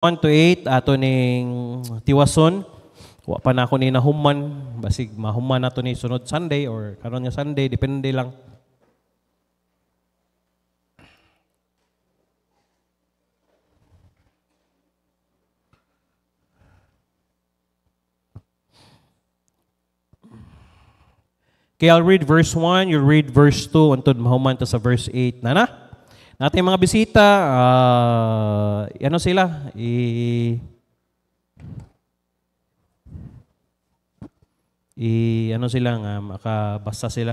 1 to 8 ato ning tiwason. Wa pa na ako ni nahuman, basig mahuman nato ni sunod Sunday or karon nga Sunday, depende lang. Okay, I'll read verse 1, you'll read verse 2, until mahuman ta sa verse 8. Nana? Nating mga bisita, ano sila? Ano sila nga, makabasa sila.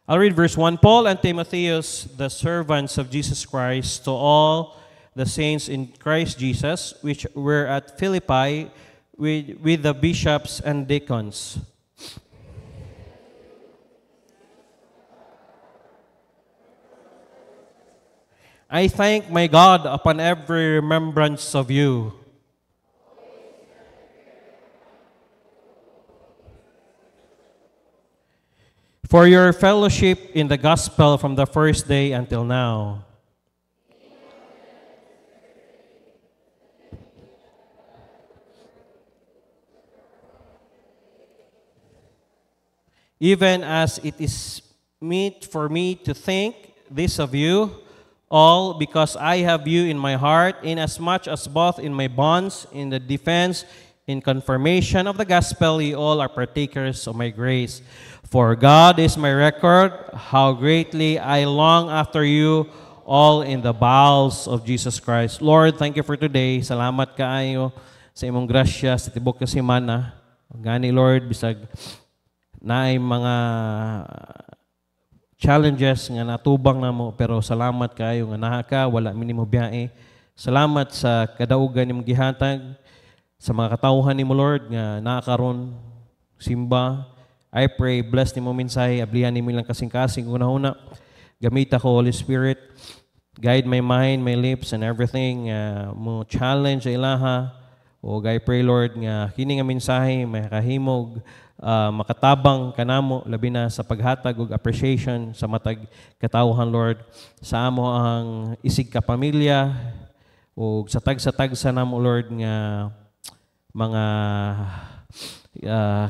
I'll read verse 1. Paul and Timotheus, the servants of Jesus Christ, to all the saints in Christ Jesus, which were at Philippi, with the bishops and deacons. I thank my God upon every remembrance of you. For your fellowship in the gospel from the first day until now. Even as it is meet for me to think this of you, all because I have you in my heart, inasmuch as both in my bonds, in the defense, in confirmation of the gospel, you all are partakers of my grace. For God is my record, how greatly I long after you, all in the bowels of Jesus Christ. Lord, thank you for today. Salamat kaayo sa imong grasya sa tibok nga semana. Gani Lord, bisag naay mga challenges nga natubang namo, pero salamat kayo nga naha ka, wala minimo biyae. Salamat sa kadaugan nimong gihatag sa mga katawhan nimo Lord nga nakakaron simba. I pray bless nimo mensahe, ablihan nimo lang kasing-kasing una-una. Gamit ako Holy Spirit, guide my mind, my lips and everything mo challenge sa ilaha. O I pray Lord nga kini nga mensahe may kahimog makatabang kanamo labi na sa paghatag og appreciation sa matag katawhan Lord sa amo ang isig ka pamilya o sa tagsa namo Lord nga mga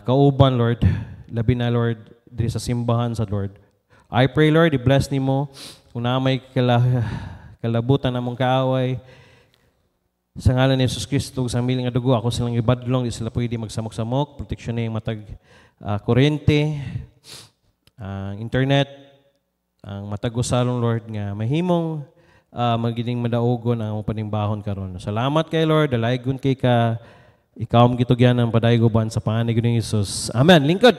kauban Lord labi na Lord diri sa simbahan sa Lord. I pray Lord i-bless nimo kung na may kalabutan namong kaaway sa ngalan ni Jesus Kristo, sa miling nga dugo, ako silang ibadlong, di sila pwede magsamok-samok, proteksyon na yung matag kuryente, internet, ang matag usalong Lord nga mahimong magining madaugon ang panimbahon karon. Salamat kay Lord, dalaygon kay ka, ikaw ang gitugyan ng padaygoban sa pangalan ni Jesus. Amen. Lingkod.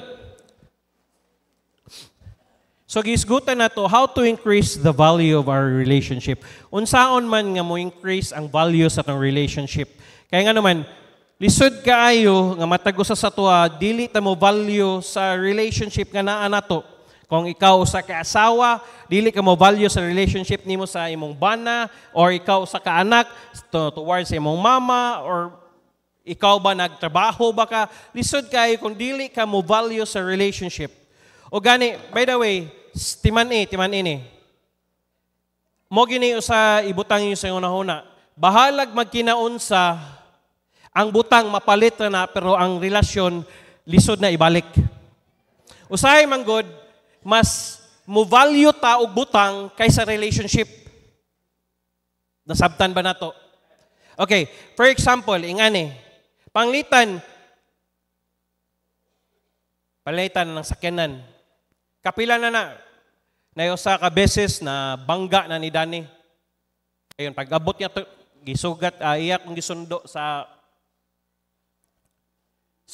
So gisgutan na to, how to increase the value of our relationship. Unsaon man nga mo increase ang value sa atong relationship. Kaya nga naman, lisod kaayo nga matagusa sa tuwa, dili ta mo value sa relationship nga naa nato. Kung ikaw sa kaasawa, dili ka mo value sa relationship nimo sa imong bana, or ikaw sa kaanak towards sa imong mama, or ikaw ba nagtrabaho ba ka, lisod kaayo kung dili ka mo value sa relationship. O gani, by the way, timan ini. Mo gini sa ibutang niyo sa una-una. Bahalag magkinaunsa ang butang mapalit na pero ang relasyon lisod na ibalik. Usahay man god, mas mo value ta og butang kaysa relationship. Nasabtan ba nato? Okay, for example, ingani, palitan ng sakyanan. Kapila na usa ka beses na bangga na ni Dani. Ayun, pag-abot niya to, gisugat, iyak kong gisundo sa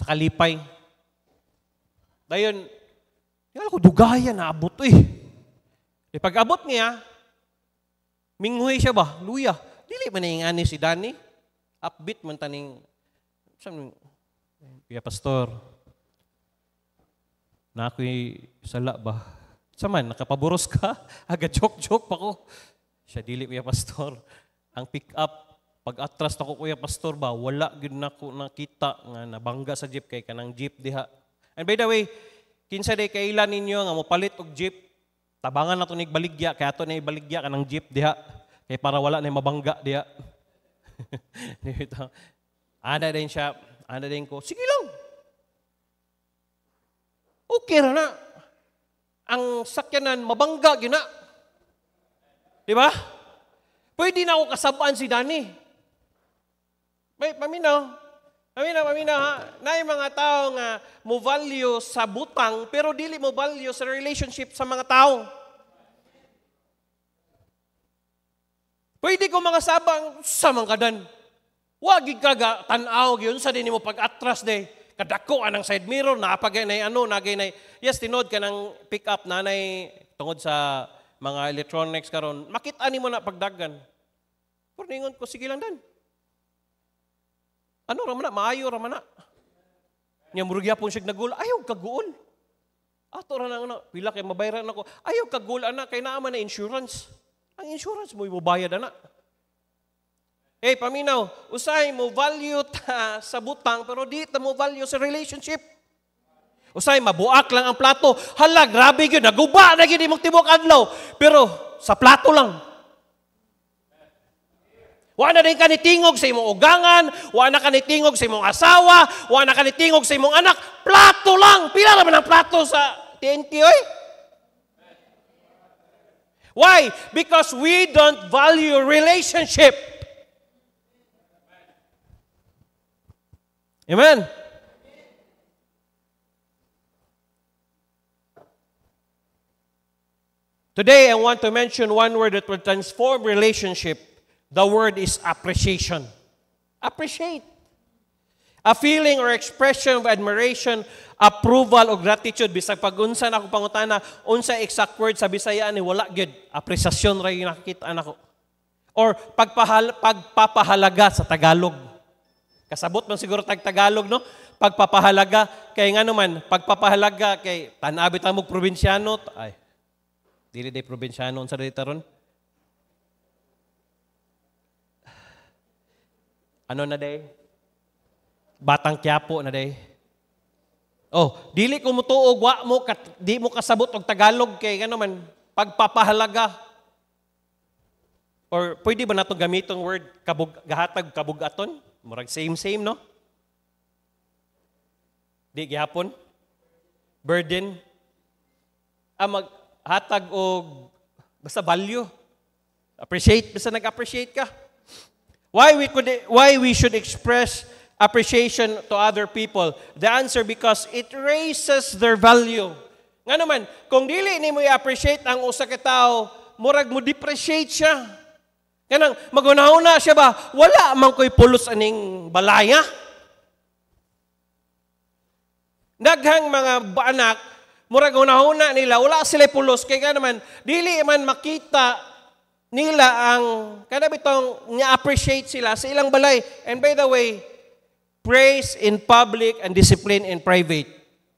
kalipay. Dayon, yun ko dugayan na abot eh. Pag-abot niya, minghoy siya ba? Luya. Dili man na yung ani si Dani. Upbeat man taning, Kuya Pastor, na ako'y sala ba? Saman, nakapaboros ka? Aga joke pa ko. Siya dili, Kuya Pastor. Ang pick up, pag-atras na ko, Kuya Pastor ba, wala yun na ko nakita nga nabangga sa jeep kay kanang jeep diha. And by the way, kinsa day kailan ninyo nga mopalit og jeep, tabangan na ito baligya, kaya ito na ibaligya kanang jeep diha. Kaya para wala na yung mabangga diya. Dito. Ada din siya. Ada din ko. Sige lang. Okay ra na. Ang sakyanan, mabangga, gina. Di ba? Pwede na ako kasabaan si Danny. May paminaw. Paminaw ha. Na yung mga tao nga mo value sa butang, pero dili mo value sa relationship sa mga tao. Pwede ko mga sabang sa mga kadan. Wagig ka ga, tanaw, yun sa din mo pag-atras de. Kadako anang side mirror, napagay na nagay na. Yes, tinod ka ng pick up nanay tungod sa mga electronics karon. Makita ni mo na pagdagan. Purningon ko, sige lang dan. Ano raman na, maayo raman na. Niya murugya po siya nagul, ayaw kaguol. Ato ra na, pila kay mabayaran ako. Ayaw kaguol anak, kay naaman na insurance. Ang insurance mo ibubayad anak. Paminaw, usay mo value ta sa butang pero di ta mo value sa relationship. Usay mabuak lang ang plato. Hala, grabe gyud, naguba na gyud imong tibok adlaw. Pero sa plato lang. Wa na din kanitingog sa imong ugangan, wa na kanitingog sa imong asawa, wa na kanitingog sa imong anak. Plato lang. Pila naman ang plato sa TNT oy? Why? Because we don't value relationship. Amen? Today, I want to mention one word that will transform relationship. The word is appreciation. Appreciate. A feeling or expression of admiration, approval, o gratitude. Bisag pag-unsa na ako pangutana, unsa exact word sa Bisaya ni wala gid. Apresiasyon ra yung nakikita nako. Or pagpapahalaga sa Tagalog. Kasabot man siguro Tagalog, no? Pagpapahalaga, kay nga naman, pagpapahalaga, kay tanabit ang mong probinsyano, ay, dili day probinsyano, unsa dito ron? Ano na day? Batang Quiapo na day. Oh, dili ko mutuog, di mo kasabot og Tagalog, kay nga naman, pagpapahalaga. Or pwede ba nato gamitong word, gahatag, kabugaton? Murag same, no? Di gihapon? Burden? Maghatag o basta value. Appreciate, basta nag-appreciate ka. Why we should express appreciation to other people? The answer, because it raises their value. Nga naman, kung dili ni mo i-appreciate ang usa ka tawo, murag mo depreciate siya. Kanang magunahuna siya ba? Wala man ko'y pulos aning balaya. Daghang mga anak, murag unahuna nila, wala sila pulos. Kaya naman, dili man makita nila ang, kada bitong niya-appreciate sila sa ilang balay. And by the way, praise in public and discipline in private.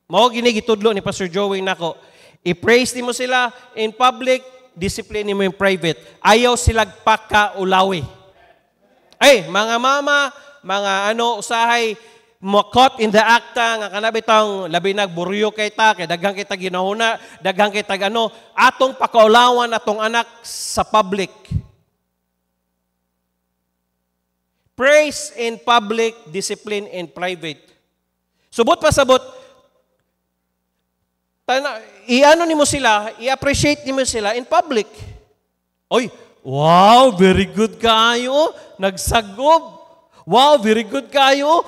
Mao ginigitudlo ni Pastor Joey nako. I-praise mo sila in public, discipline mo yung private. Ayaw silag pakaulawi. Ay, mga mama, mga usahay, caught in the acta, nga kanabitang labi nagburyo kay ta, kay daghang kita ginahuna, daghang kita atong pakaulawan atong anak sa public. Praise in public, discipline in private. Subot pa sabot, nimo sila, i-appreciate nimo sila in public. Oy, wow, very good kayo. Nagsagob. Wow, very good kayo.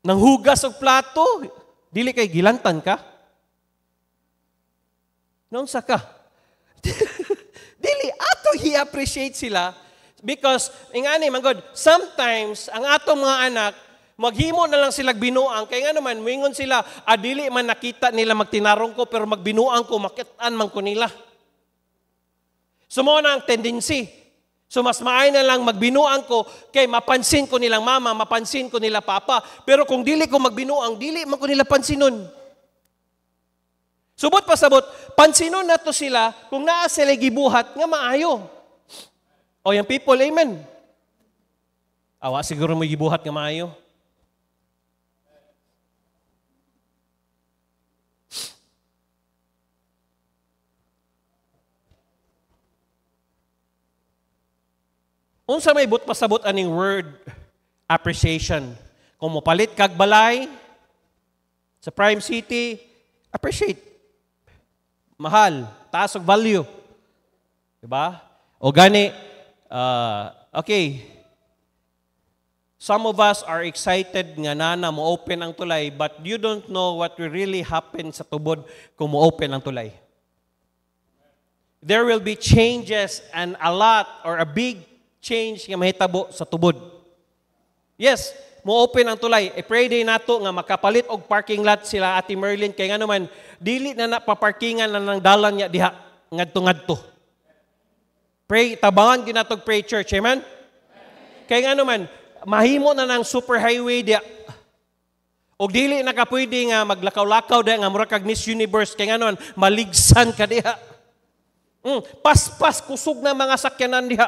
Nanghugas og plato. Dili kay gilantan ka? Nung sa ka? Dili, ato i-appreciate sila because, ingani, manggod, sometimes, ang atong mga anak, maghimo na lang sila binuang. Kaya nga naman, mingon sila, dili man nakita nila magtinarong ko, pero magbinuang ko, makitaan man ko nila. Sumo na ang tendency. So mas maay na lang magbinuang ko, kay mapansin ko nilang mama, mapansin ko nila papa. Pero kung dili ko magbinuang, dili man ko nila pansinon. Subot pa sabot, pansinon na to sila kung naa sila gibuhat nga maayo. O yung people, amen. Awa siguro mo gibuhat nga maayo. Unsa may but pasabot aning word appreciation. Kung mopalit kag balay sa Prime City, appreciate. Mahal, taas og value. Diba? O gani, okay, some of us are excited nga nana mo open ang tulay, but you don't know what will really happen sa tubod kung mo open ang tulay. There will be changes and a lot or a big change nga mahitabo sa tubod. Yes, mo open ang tulay. I-pray day nato nga makapalit og parking lot sila Ate Merlin kay nga naman dili na napaparkingan na ng dalan niya diha ngadto-ngadto. Pray, tabangan gyud natog pray church, amen? Kay nga naman mahimo na ng super highway diha. Og dili na ka pwede nga maglakaw-lakaw diha nga mura kag Miss Universe kay nga naman maligsan ka diha. Pas-pas kusog na mga sakyanan diha.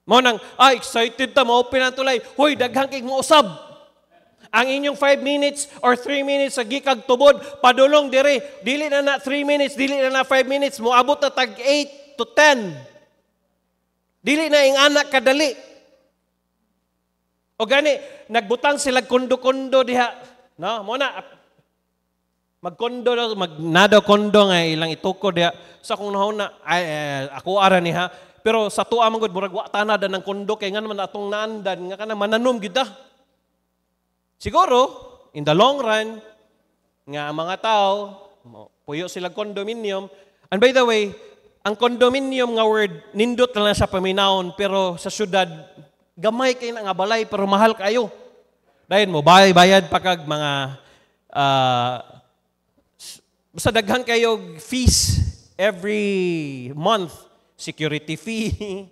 Mo nang, excited ta, ma-open ang tulay. Hoy, daghang kig mo usab. Ang inyong 5 minutes or 3 minutes sa gikag tubod, padulong dire. Dili na 3 minutes, dili na 5 minutes. Moabot na tag 8 to 10. Dili na ing anak kadali. O gani, nagbutang sila kondo-kondo diha. No, mo na, magkondo daw, magnadaw kondo nga ilang ituko diha. Sa kung nahuna, ako ara ni ha. Pero sa tuwa man gud murag wa tanada ng kondo kay nga naman atong naandan nga kana mananom gyud ta. Siguro in the long run nga ang mga tao puyo sila condominium. And by the way, ang condominium nga word nindot lang sa paminawon pero sa syudad gamay kay nga balay pero mahal kayo. Dahil mo bayad pa kag mga basta daghan kayo fees every month. Security fee.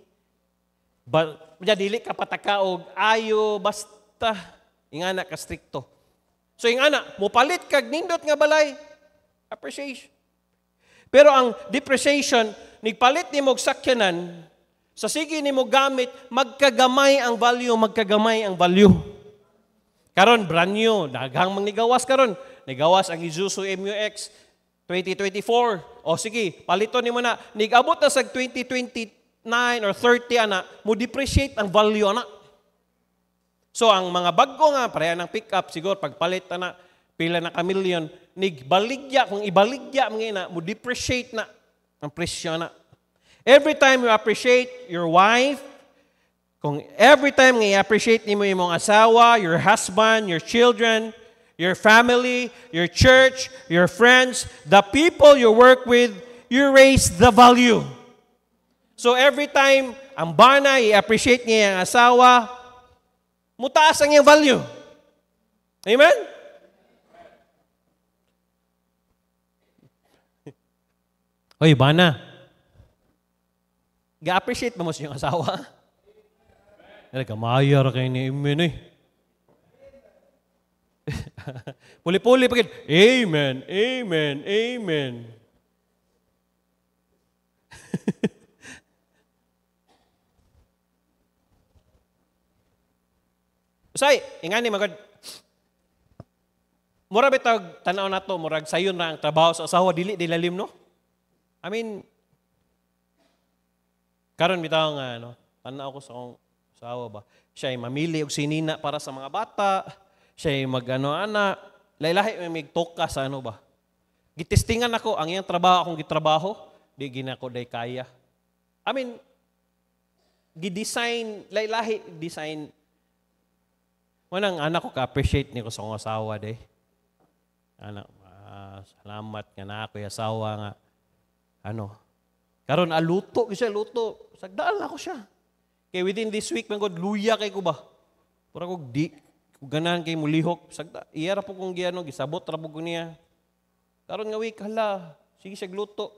But dili ka patakaog ayo basta ingana ka stricto. So ingana mopalit kag nindot nga balay appreciation. Pero ang depreciation nigpalit nimo og sakyanan sa sige nimo gamit magkagamay ang value. Karon brand new daghang mangigawas karon. Nigawas ang Isuzu MU-X 2024. O sige, palito ni mo na. Nigabot na sa 2029 or 30 ana, mo depreciate ang value ana. So ang mga bago nga, pareha ng pick-up, siguro pagpalit na, pila na ka-million, nigbaligya, kung ibaligya mga mo depreciate na ang presyo na. Every time you appreciate your wife, kung every time nga i-appreciate ni mo yung mong asawa, your husband, your children, your family, your church, your friends, the people you work with, you raise the value. So every time ang bana i-appreciate niya ang asawa, mutaas ang iyang value. Amen? Oy, bana. Ga-appreciate mo sa iyong asawa? Kamayar kayo ni Amen eh. Puli-puli pagin. Amen, amen, amen. Say, ingani magod. Mura bitag tanaw nato, murag sayon na ang trabaho sa asawa dili dilalim no? I mean karon bitaw nga no, tanaw ko sa akong asawa ba. Siya ay mamili og sinina para sa mga bata. Siya ay mag-ana, lahi-lahi may toka sa ano ba. Gitestingan ako, ang iyang trabaho akong gitrabaho, di ginako day kaya. I mean, gidesign, lahi-lahi design. Manang anak ko ka-appreciate ni ko sa akong asawa day. Anak, salamat nga na ako yung asawa nga. Ano, karon aluto, kasi luto. Sagdaan ako siya. Kaya within this week, man God, luya kay ko ba? Para ko di, kung ganahan kay mulihok, sagda, iyara po kong giyano, gisabot, rabo ko niya. Karon nga week, hala, sige siya gluto.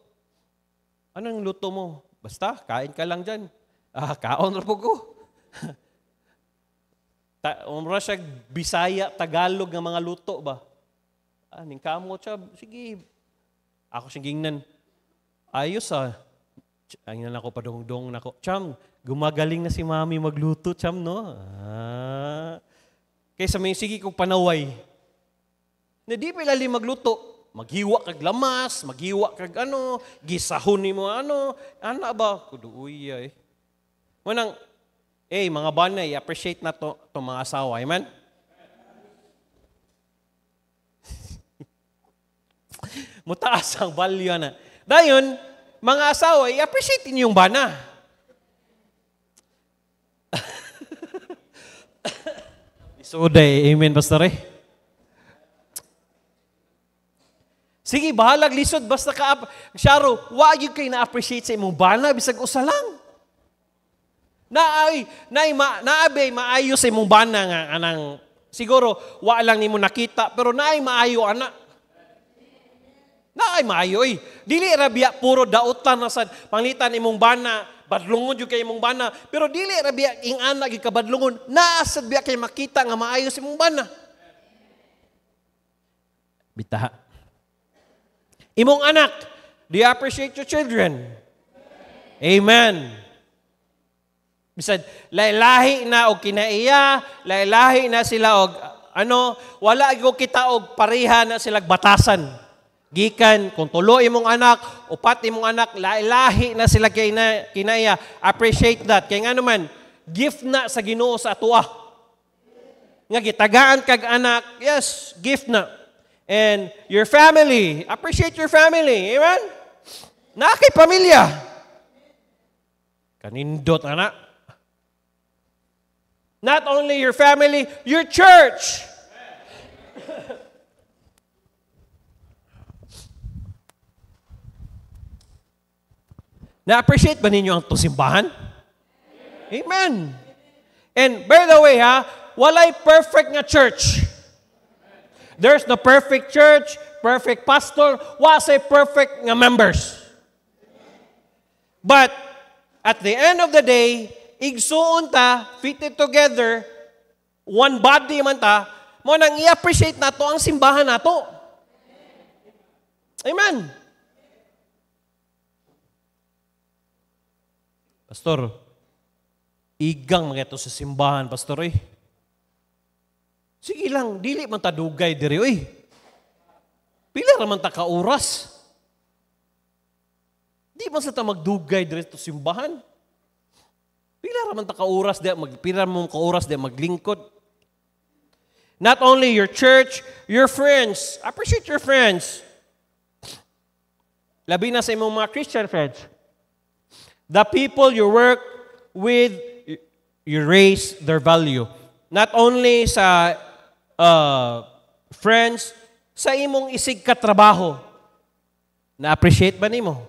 Anong luto mo? Basta, kain ka lang dyan. Kaon rabo ko. Umra siya Bisaya, Tagalog nga mga luto ba? Ning kamo siya, sige. Ako siya gingnan. Ayos Ang yan ako padong-dong nako. Cham, gumagaling na si mami magluto, cham, no? Kaysa may sige kong panaway. Na di pa ilalim magluto. maghiwa kag lamas, maghiwa kag gisahon nimo ana ba kuduoy ay. Manang mga banay, appreciate na to mga asawa, amen? Mutaas ang value na. Dayon, mga asawa, i-appreciate niyo yung bana. Isuday, amen, pastor eh. Sige, bahalag lisod, basta Sharo, wag yung kayo na-appreciate sa imong bana, bisag usa lang. Naabay, maayos sa imong bana nga, anang, siguro, wa lang nimo nakita, pero naay maayo, anak. Naay maayo, Dili rabia, puro dautan na sa panglitan imong bana, badlungon yung kay imong bana, pero dili rabia, ing anak, yung kabadlungon, naasad biya kay makita nga maayos imong bana. Bitaha. Imong anak, do you appreciate your children? Amen. Bisad, lahi na og kinaiya, lahi na sila og wala gyud kita og pareha na sila batasan. Gikan kung tulo imong anak, upat imong anak, lahi na sila kinaiya. Appreciate that. Kay nga naman, gift na sa Ginoo sa atoa. Nga gitagaan kag anak, yes, gift na. And your family, appreciate your family. Amen? Na kay pamilya. Kanindot anak. Not only your family, your church. Na-appreciate ba ninyo ang simbahan? Amen. And by the way, walay perfect nga church. There's no perfect church, perfect pastor, wasay perfect nga members. But at the end of the day, igsuon ta, fitted together, one body man ta, mo nang i-appreciate nato ang simbahan nato. Amen. Pastor, igang mga ito sa simbahan, pastor eh. Sige lang, dili man ta dugay diri oy. Pila ra man ta ka oras. Di man sa ta magdugay diri sa simbahan. Pila ra man ta ka oras pila mo ka oras maglingkod. Not only your church, your friends. Appreciate your friends. Labi na sa imong mga Christian friends. The people you work with, you raise their value. Not only sa friends, sa imong isig katrabaho. Na-appreciate ba nimo?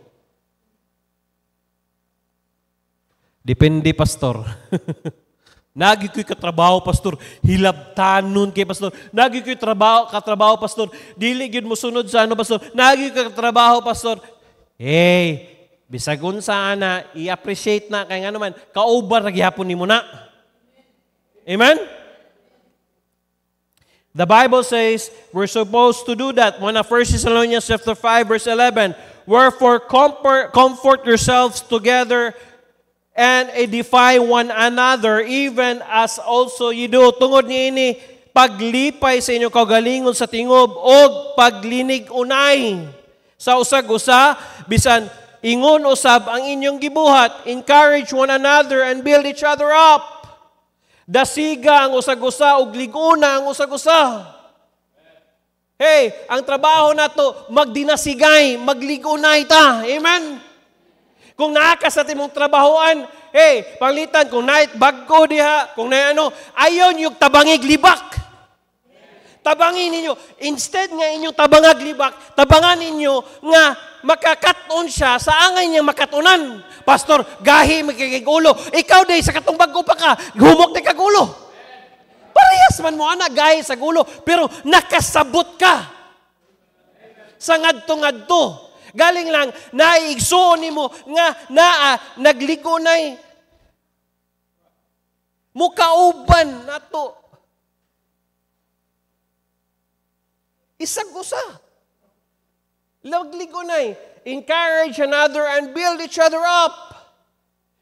Depende, pastor. Nagi ko'y katrabaho, pastor. Hilabtanon kay pastor. Nagi ko'y katrabaho, pastor. Dili gyud mo sunod sa pastor. Nagi ko'y katrabaho, pastor. Hey, bisag unsa na, i-appreciate na kay nga naman, kaubar nagyapon nimo na. Amen? The Bible says we're supposed to do that. One of 1 Thessalonians chapter 5 verse 11. Wherefore comfort yourselves together and edify one another, even as also you do. Tungod niini, paglipay sa inyong kaugalingon sa tingob o paglinig unay. Sa usag-usa, bisan ingon usab ang inyong gibuhat, encourage one another and build each other up. Dasiga ang usag-usa ug liguna ang usag-usa. Hey, ang trabaho nato magdinasigay, magligunay ta. Amen. Kung naa ka sa timong trabahoan, hey, panglitan kung naay bagko diha, kung naay ayon yung tabangig libak. Tabangin ninyo. Instead nga inyong tabangag libak, tabangan ninyo nga makakaton siya sa angay niya makatunan. Pastor, gahi magkikigulo. Ikaw day sa katong bago pa ka, humok na kagulo. Parehas man mo anak, gahi sa gulo, pero nakasabot ka. Sa ngadto-ngadto. Galing lang, naiigsuon ni mo nga nagligunay. Mukauban na to. Isag-usa. Nagligunay. Encourage another and build each other up.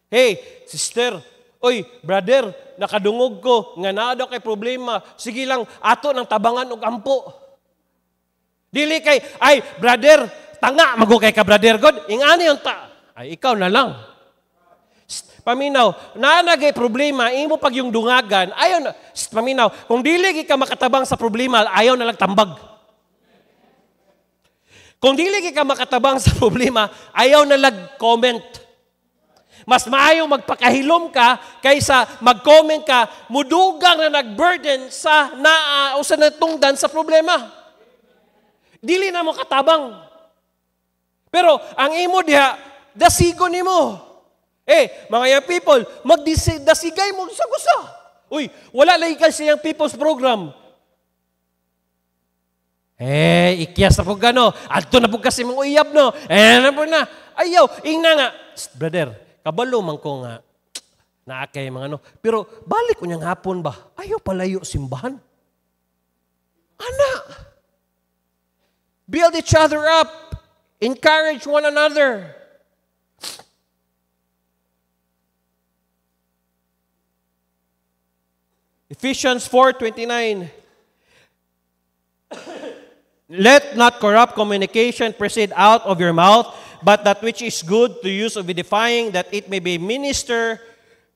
Hey, sister, oy, brother, nakadungog ko, nga naa daw kay problema. Sige lang, ato ng tabangan og ampo. Dili kay, ay, brother, tanga, mago kay ka, brother God. Ingani yung ay, ikaw na lang. Paminaw, nanagay problema, imo pag yung dungagan, ayaw na, paminaw, kung dili ka makatabang sa problema, ayaw na lang tambag. Kung dili ka makatabang sa problema, ayaw na lang comment. Mas maayo magpakahilom ka kaysa mag-comment ka, mudugang na nag-burden sa o sa natungdan sa problema. Dili na mo katabang. Pero ang imo diha, dasigon nimo. Mga young people, magdasigay mo sa gusa. Uy, wala lagi kasi yung people's program. Ikyas na po gano. Adto na po kasi mong uyab, no? Na po na. Ayaw, ingna nga. Brother, kabalo man ko nga. Naakay mga ano. Pero balik ko niyang hapon ba? Ayaw palayo simbahan. Ana. Build each other up. Encourage one another. Ephesians 4:29. Let not corrupt communication proceed out of your mouth, but that which is good to use of edifying, that it may be minister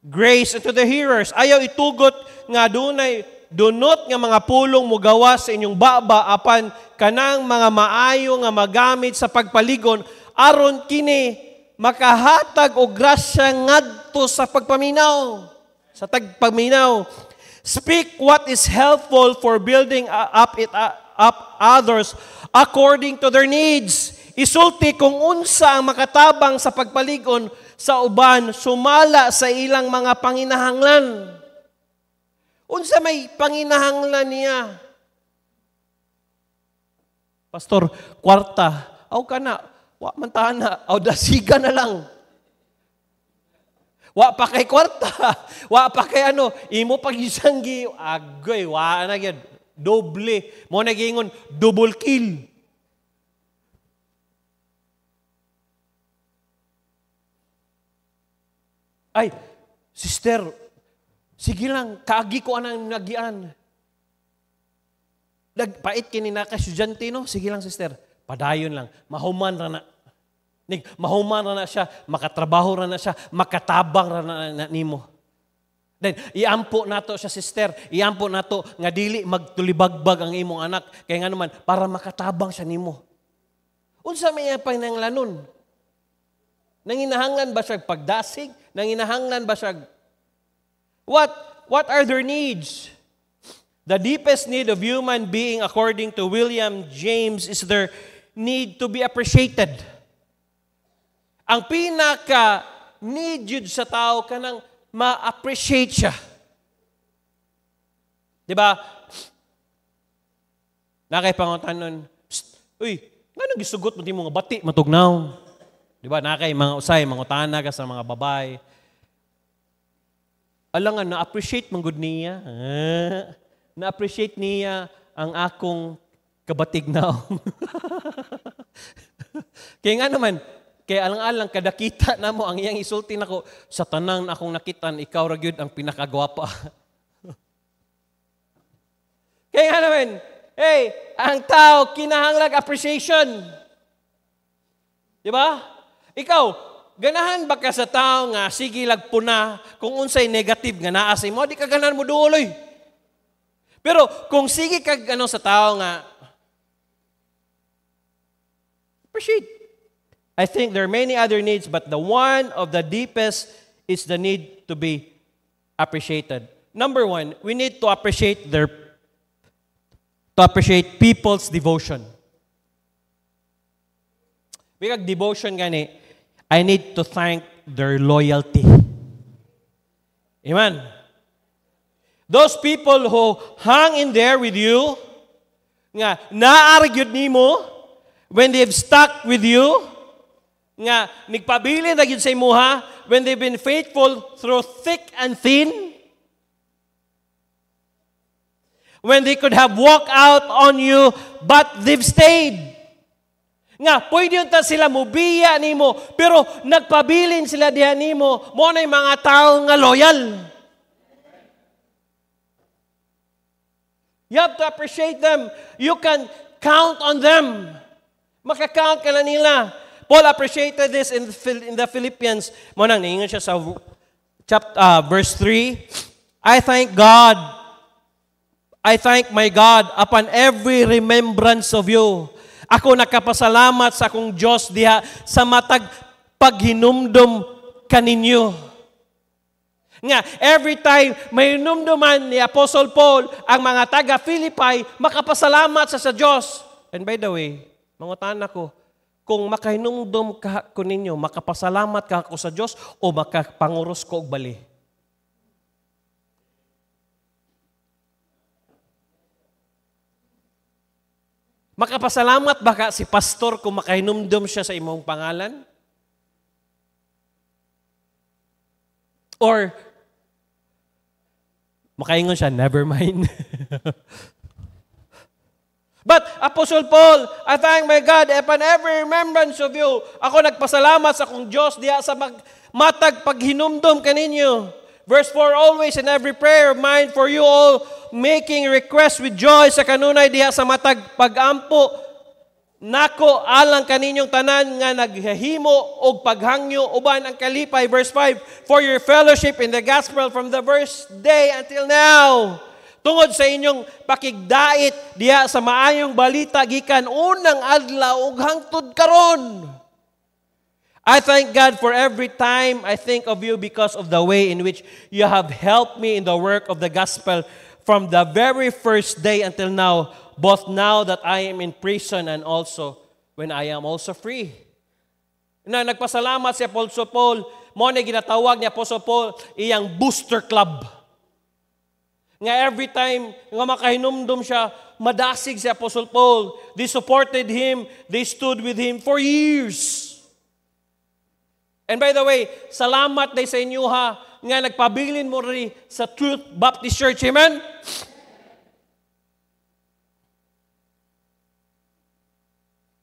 grace unto the hearers. Ayaw itugot nga dunay dunot nga mga pulong mo gawa sa inyong baba apan kanang mga maayo nga magamit sa pagpaligon aron kini makahatag og grasya ngadto sa pagpaminaw, sa tagpaminaw. Speak what is helpful for building up others according to their needs. Isulti kung unsa ang makatabang sa pagpaligon sa uban sumala sa ilang mga panginahanglan. Unsa may panginahanglan niya? Pastor, kwarta. Aw kana, wa man taana, aw dasiga na lang. Wa pa kay kwarta, wa pa kay ano, imo pag isanggi, agoy, wa na gyud, doble. Mo nagingon, double kill. Ay, sister, sige lang, kaagi ko anang nagian. Nagpait kini na ka estudyante, no? Sige lang, sister, padayon lang, mahuman ra na. Mahuman na siya, makatrabaho na siya, makatabang na nimo. Then, iampo nato siya, sister, iampo nato nga dili magtulibagbag ang imong anak, kaya nga naman, para makatabang siya nimo. Unsa may pananglanon? Nanginahanglan ba siya pagdasig? Nanginahanglan ba siya? What are their needs? The deepest need of human being, according to William James, is their need to be appreciated. Ang pinaka-need yun sa tao kanang ma-appreciate siya. Diba? Nakaipangutan nun, uy, nga gisugot mo di mo nga bati, matugnaw. Diba? Nakay mga usay, mga utana ka sa mga babay. Alangan, na-appreciate mong good niya. Na-appreciate niya ang akong kabatignaw. Kaya nga naman, kaya alang-alang kadakita na mo ang iyang isulti nako sa tanang akong nakitan, ikaw ra gyud ang pinakagwapa. Kaya nga naman, ang tao kinahanglan appreciation. Di ba? Ikaw, ganahan ba ka sa tao nga sige lagpuna kung unsay negative nga naa sa imo, di ka ganahan mo duoloy. Pero kung sige ka sa tao nga appreciate. I think there are many other needs, but the one of the deepest is the need to be appreciated. Number one, we need to appreciate people's devotion. Bigag devotion gani, I need to thank their loyalty. Amen. Those people who hang in there with you, nga naargyud nimo, when they've stuck with you, nga nigpabilin na gyud sa imuha, when they've been faithful through thick and thin, when they could have walked out on you, but they've stayed. Nga, pwede yun ta sila mubiya nimo, pero nagpabilin sila diha nimo, mo na yung mga tao nga loyal. You have to appreciate them. You can Count on them. Makakount ka na nila. Paul appreciated this in the Philippians. Munang niingon siya sa verse 3. I thank my God upon every remembrance of you. Ako nakapasalamat sa akong Diyos diha sa matag paghinumdum kaninyo. Nga, every time may hinumduman ni Apostle Paul ang mga taga-Philippi, makapasalamat sa Diyos. And by the way, mangutan ako, kung makahinumdum ka ko ninyo, makapasalamat ka ako sa Diyos o makapanguros ko og bali? Makapasalamat ba ka si pastor kung makahinumdum siya sa imong pangalan? Or makaingon siya, never mind. But Apostle Paul, I thank my God upon every remembrance of you. Ako nagpasalamat sa akong Diyos diha sa matag paghinumdum kaninyo. Verse 4, always in every prayer of mine for you all, making requests with joy sa kanunay diha sa matag pagampo nako alang kaninyong tanan nga naghahimo og paghangyo uban ang kalipay. Verse 5, for your fellowship in the gospel from the first day until now. Tungod sa inyong pakigdait diha sa maayong balita gikan unang adlaw ug hangtod karon. I thank God for every time I think of you because of the way in which you have helped me in the work of the gospel from the very first day until now, both now that I am in prison and also when I am also free. Na nagpasalamat si Apostle Paul, mo na ginatawag ni Apostle Paul iyang booster club. Nga every time nga makahinumdum siya, madasig si Apostle Paul. They supported him, they stood with him for years. And by the way, salamat day sa inyo ha, nga nagpabilin mo rin sa Truth Baptist Church. Amen?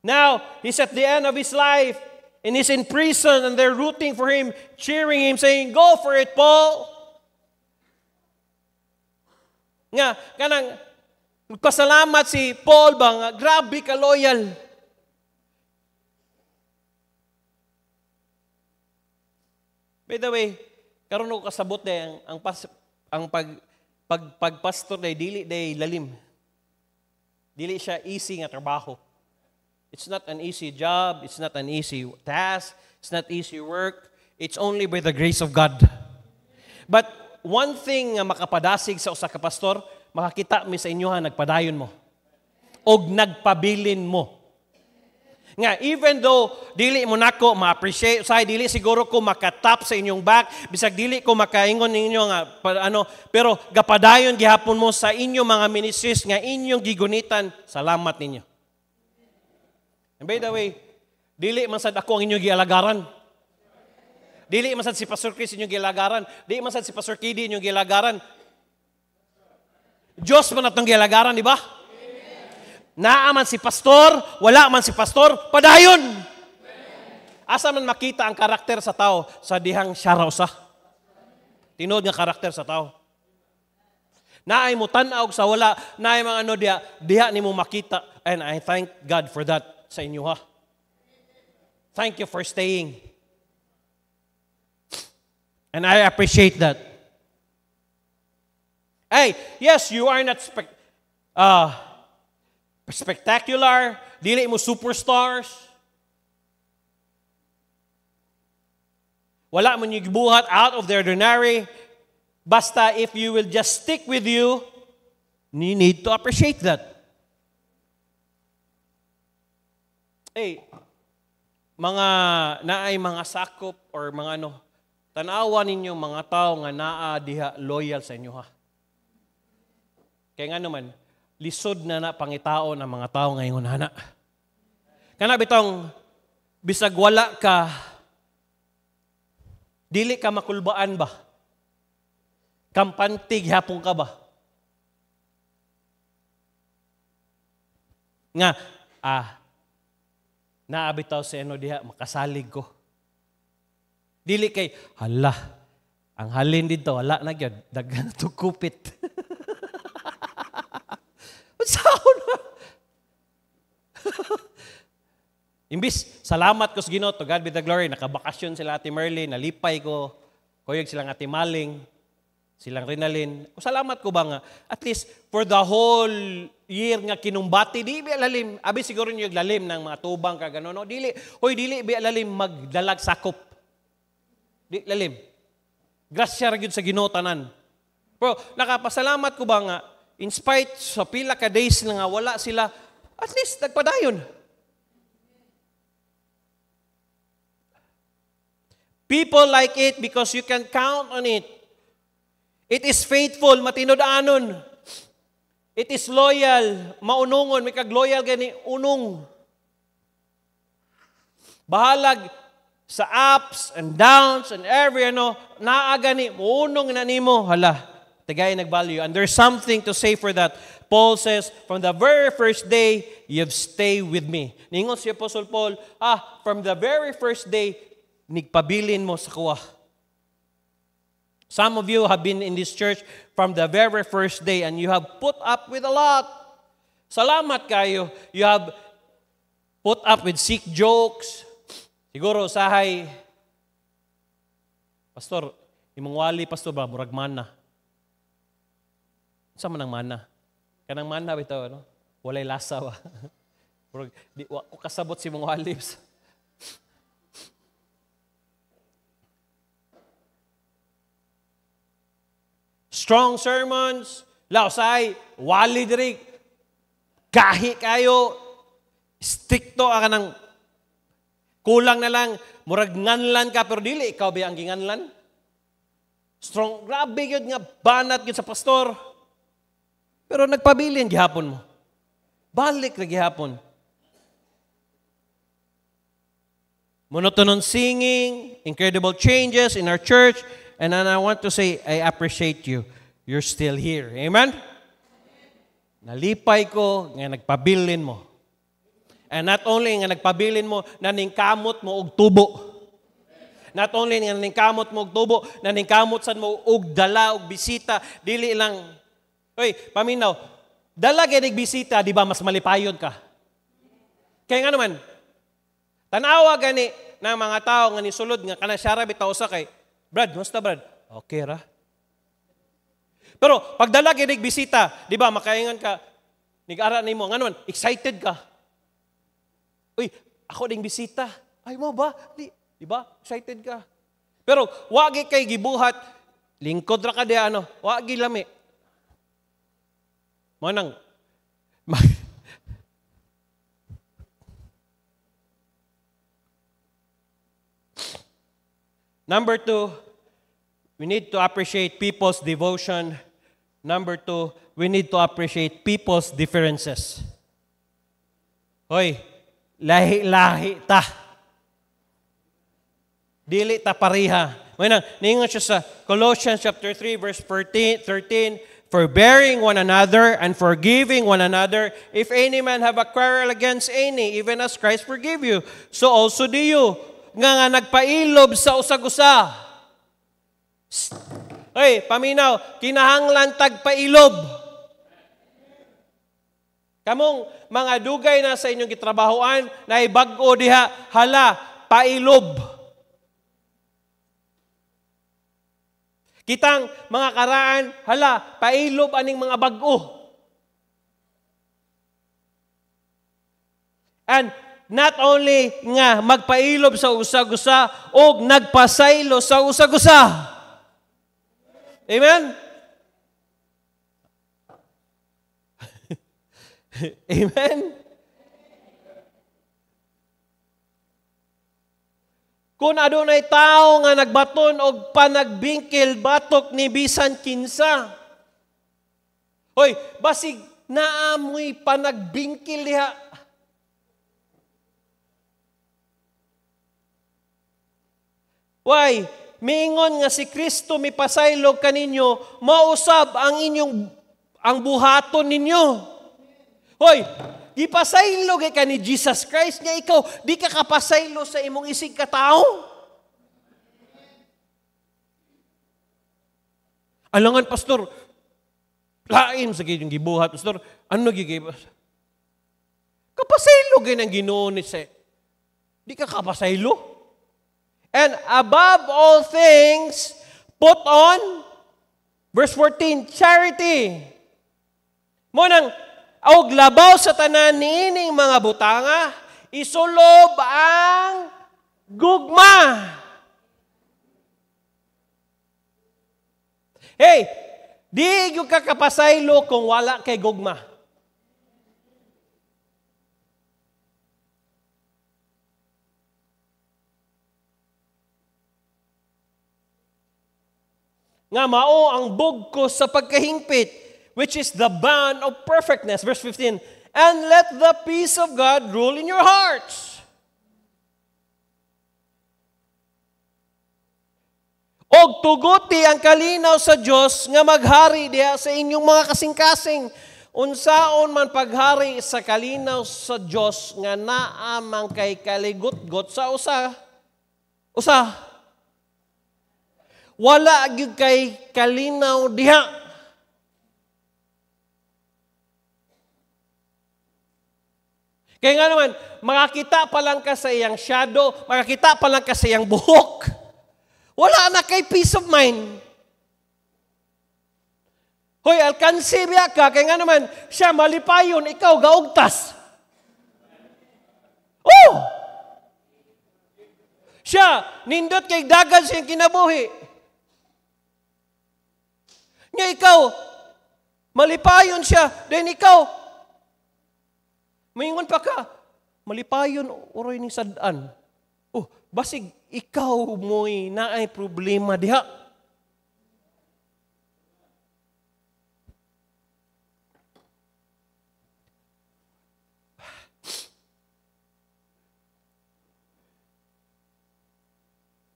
Now, he's at the end of his life, and he's in prison, and they're rooting for him, cheering him, saying, go for it, Paul. Nga, kanang, magpasalamat si Paul ba, nga, grabe ka loyal. By the way, karon ko kasabot day ang pagpastor day dili day lalim. Dili siya easy nga trabaho. It's not an easy job, it's not an easy task, it's not easy work. It's only by the grace of God. But one thing nga makapadasig sa usa ka pastor, makakita mi sa inyo ha nagpadayon mo og nagpabilin mo. Nga, even though dili mo nako ma-appreciate, dili siguro ko makatap sa inyong back, bisag dili ko makaingon ninyo nga, pero gapadayon gihapon mo sa inyong mga ministries nga inyong gigunitan, salamat ninyo. And by the way, dili man sad ako ang inyong gialagaran. Dili man sad si Pastor Chris inyong gialagaran. Dili man sad si Pastor Kidi inyong gialagaran. Diyos man atong gialagaran, di ba? Naaman si pastor, wala man si pastor, padayon. Asa man makita ang karakter sa tao sa dihang siya raw sa tinod nga karakter sa tao. Naay mo tan-aw sa wala, naay mga ano diha nimo makita, and I thank God for that sa inyo ha. Thank you for staying. And I appreciate that. Hey, yes, you are not spectacular, dili mo superstars. Wala mo yung gibuhat out of the ordinary. Basta if you will just stick with you need to appreciate that. Hey, naay mga sakop or mga tanawa ninyo mga tao nga naa diha loyal sa inyo ha. Kaya nga naman, lisod na pangitao ng mga tao ngayon hana. Kana bitong bisag wala ka, dili ka makulbaan ba? Kampantig hapon ka ba? Nga, naabitaw si diha, makasalig ko. Dili kay, hala, ang halin dito, wala na gyud, daghan na to kupit. Saan na? Imbis, salamat ko sa Ginoo, to God be the glory, nakabakasyon sila Ate Merly, nalipay ko, kuyog silang Ate Maling, silang Rinalyn. Salamat ko ba nga, at least for the whole year nga kinumbati, di bi lalim, abi siguro niyo lalim ng mga tubang ka gano'n, no? Dili bi lalim magdalag sakop. Di lalim. Grasya ra gyud sa Ginoo tanan. Pero nakapasalamat ko ba nga, in spite sa pila ka days na nga wala sila, at least nagpadayon. People like it because you can count on it. It is faithful, matinod-anon. It is loyal, maunungon, may kag-loyal gani, unong. Bahalag sa ups and downs and every naaga ni, maunong na nimo, hala, tagay nag-value. And there's something to say for that. Paul says, from the very first day, you've stayed with me. Ningon si Apostle Paul, from the very first day, nigpabilin mo sa kuwa. Some of you have been in this church from the very first day and you have put up with a lot. Salamat kayo. You have put up with sick jokes. Siguro, sahay, Pastor, imong wali, Pastor ba, murag mana. Saan man ang mana? Kanang mana, bitaw, no? Walay lasa ba? Murag, di, ko kasabot si imong wali. Strong sermons, lausay, wali diri, gahi kayo, stricto ka ng kulang na lang, murag nganlan ka, pero dili, ikaw ba ang ginganlan? Strong, grabe yun nga, banat yun sa pastor. Pero nagpabilin, gihapon mo. Balik na gihapon. Monotonous singing, incredible changes in our church, and then I want to say, I appreciate you. You're still here. Amen? Nalipay ko, nga nagpabilin mo. And not only nga nagpabilin mo, naningkamot mo og tubo. Not only nga naningkamot mo og tubo, naningkamot sad mo og dala, og bisita. Dili lang, oy, paminaw, dala ganig bisita, di ba, mas malipayon ka. Kaya nga naman, tanawa gani ng mga tao nga nisulod nga kanasyara bitaw sa kay, Brad, musta Brad? Okay ra. Pero pagdala ginig bisita, di ba, makaingan ka, nig-ara nimo, nga naman, excited ka. Uy, ako ding bisita. Ay mo ba? Di ba? Excited ka. Pero wagi kay gibuhat, lingkod ra ka di wagi lami. Manang Number 2, we need to appreciate people's devotion. Number 2, we need to appreciate people's differences. Hoy, lahi-lahi ta. Dili ta pariha. Ningon siya sa Colossians chapter 3, verse 13, forbearing one another and forgiving one another, if any man have a quarrel against any, even as Christ forgive you, so also do you. Nga nagpailob sa usag-usa. Hey, paminaw, kinahanglan tagpailob. Kamong mga dugay na sa inyong gitrabahoan, na ibag-o diha, hala, pailob. Kitang mga karaan, hala, pailob aning mga bag-o. And not only nga magpailob sa usag-usa o nagpasaylo sa usag-usa. Amen? Amen? Kung adunay tao nga nagbaton og panagbingkil batok ni bisan kinsa. Hoy, basig naamoy panagbingkil diha. Why? Miingon nga si Kristo mipasaylo kaninyo, mausab ang buhaton ninyo. Hoy, ipasaylo ka ni Jesus Christ nga ikaw, di ka kapasaylo sa imong isig katao. Alangan, Pastor, lain sa kayong gibuhat, Pastor, ano gigibas? Kapasaylo ganyan ang Ginoo ni Seth. Di ka kapasaylo. And above all things, put on, verse 14, charity. Munang, og labaw sa tanan niining mga butanga, isulob ang gugma. Hey, di yung kakapasaylo kung wala kay gugma. Nga mao ang bugkos sa pagkahingpit, which is the bond of perfectness. Verse 15, and let the peace of God rule in your hearts. Og tuguti ang kalinaw sa Dios nga maghari diha sa inyong mga kasing-kasing. Unsaon man paghari sa kalinaw sa Dios nga naa man kay kaligot-got sa usa. Wala gyud kay kalinaw diha. Kaya nga naman, makakita pa lang ka sa iyang shadow, makakita pa lang ka sa iyang buhok. Wala na kay peace of mind. Hoy, alkansi biya ka, kaya nga naman, siya malipayon, ikaw gaugtas. Oh! Siya, nindot kay dagan siyang kinabuhi. Nga ikaw, malipayon siya, then ikaw, mayingon pa ka, malipayon, uroy ni sadaan. Oh, basig, ikaw mo'y naay problema diha.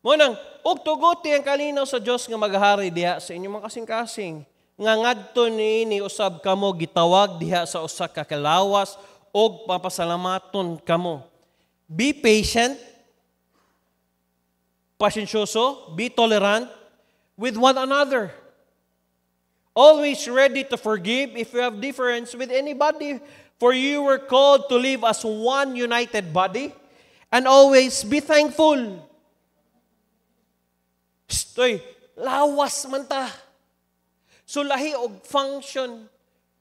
Munang, ug tuguti ang kalinaw sa Dios nga maghari diha sa inyong mga kasing-kasing. Nga ngadto niini usab kamo gitawag diha sa usa ka kalawas og papasalamaton kamo. Be patient, pasensyoso, be tolerant with one another. Always ready to forgive if you have difference with anybody, for you were called to live as one united body, and always be thankful. Stoy, lawas man ta. So lahi og function.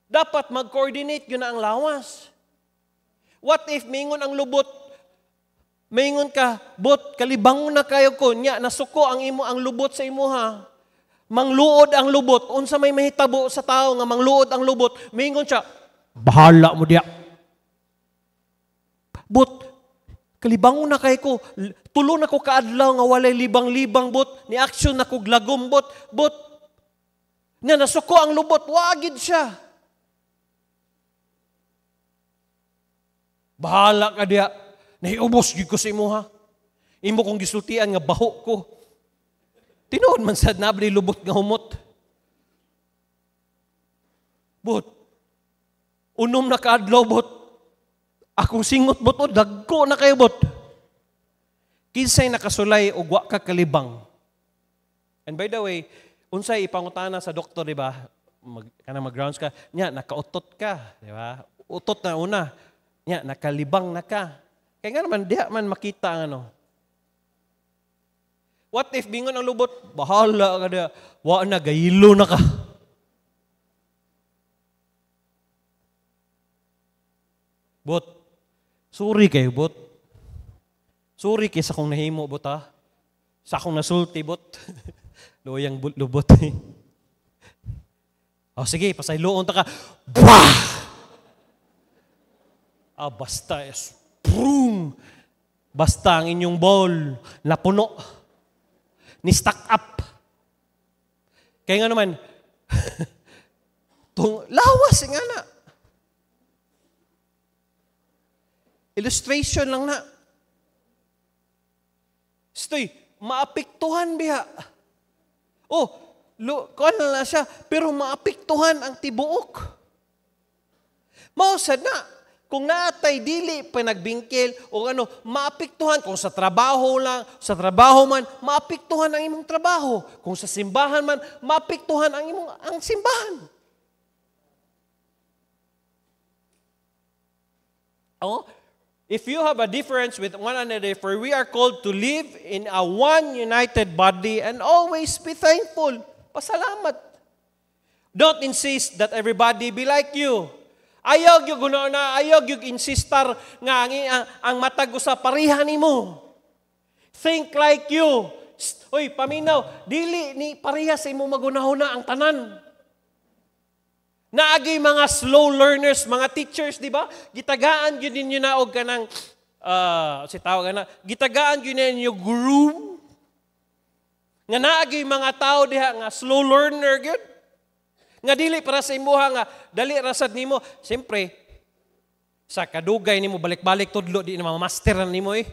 Dapat mag-coordinate yun na ang lawas. What if mingon ang lubot? Mingon ka, bot, kalibangon na kayo ko. Nya, nasuko ang lubot sa imuha. Mangluod ang lubot. Unsa may mahitabo sa tao nga mangluod ang lubot. Mingon siya, bahala mo diya. Bot, kalibangon na kayo ko. Tulo na ko kaadlaw nga walay libang-libang bot. Ni aksyon na ko glagom bot. Bot, na nasuko ang lubot. Wagid siya. Bahala ka diya. Nahiubos yun ko sa imo ha. Imo kong gisultian nga baho ko. Tinuod man sad nabli lubot nga humot. Bot, unom na kaadlaw bot. Akong singot bot o dagko na kayo bot. Kinsay nakasulay o wa ka kalibang. And by the way, unsay ipangutana sa doktor, di ba? Mag-grounds ka, nya, nakautot ka, di ba? Utot na una, nya, nakalibang na ka. Kaya nga naman, diha man makita ang ano. What if bingon ang lubot? Bahala ka diha. Wa na, gayilo na ka. Bot, sorry kayo, bot. Sorry kay sa kong nahimo, bot ha. Sa akong nasulti, bot. Loyang lubot. Oh, sige, pasayloon ta ka. Bah! Basta, boom! Basta ang inyong bowl, napuno. Ni-stack up. Kaya nga naman, lawas nga na. Illustration lang na. Stoy, maapektuhan biya. Oh, kuan na siya, pero maapektuhan ang tibuok. Mausad na, kung naatay dili pa nagbingkil o ano, maapektuhan kung sa trabaho lang, sa trabaho man, maapektuhan ang imong trabaho. Kung sa simbahan man, maapektuhan ang simbahan. Oh, if you have a difference with one another, for we are called to live in a one united body and always be thankful. Pasalamat. Don't insist that everybody be like you. Ayaw yung guna, ayaw yung insistar nga ang matag sa pareha nimo. Think like you. Oy, paminaw, dili ni pareha sa imo magunahuna ang tanan. Naagay mga slow learners, mga teachers, di ba? Gitagaan yun ninyo na og kanang, si tawag na, gitagaan yun ninyo guru. Nga naagay mga tao diha nga slow learner gyud. Nga dili para sa imuha nga dali rasad nimo. Siyempre, sa kadugay nimo balik-balik tudlo di na mamasteran nimo eh.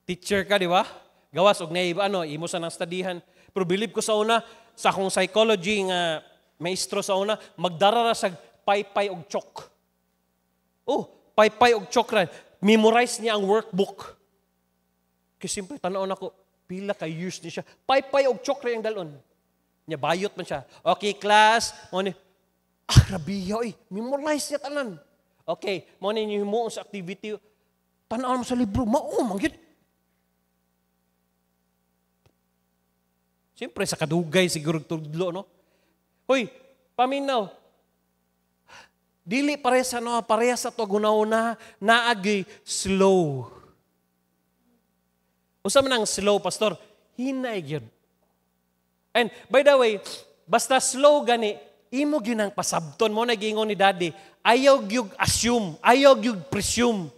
Teacher ka, di ba? Gawas og nay imo sa nang studyhan. Pero believe ko sa una sa akong psychology nga maestro sa una, magdarara sa paypay og chok. Oh, paypay og chok ra. Memorize niya ang workbook. Kasi simple, tanaw na ko, pila ka years niya siya. Paypay og chok ra yung dalon. Niya, bayot man siya. Okay, class. Rabiya, memorize niya tanan. Okay, mo ninyo mo sa activity. Tanaw mo sa libro, manggit. Siyempre, sa kadugay, siguro tudlo, no? Hoy, paminaw. Dili pareha sa to gunaw-na naagi slow. Usa man ang slow, pastor? Hinay gyud. And by the way, basta slow gani, imo gyud ang pasabton mo nagingon ni daddy. Ayaw gyud assume, ayaw gyud presume.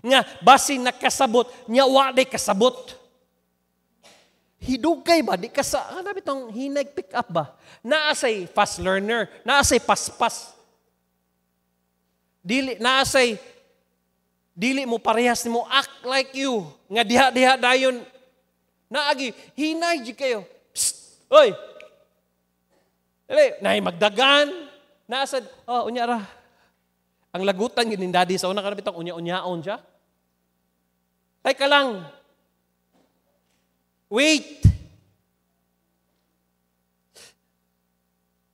Nga basin nakasabot, nya wa day kasabot. Hidugay ba? Di ka sa, bitong hinag pick up ba? Naasay fast learner, naasay paspas. Dili mo parehas mo act like you. Nga diha dayon. Naagi, hinay di kayo. Psst! Oy! Dili, naay magdagan. Naasad, unyara. Ang lagutan yun ni daddy sa una ka bitong unya-unyaon siya. Tay ka lang. Wait!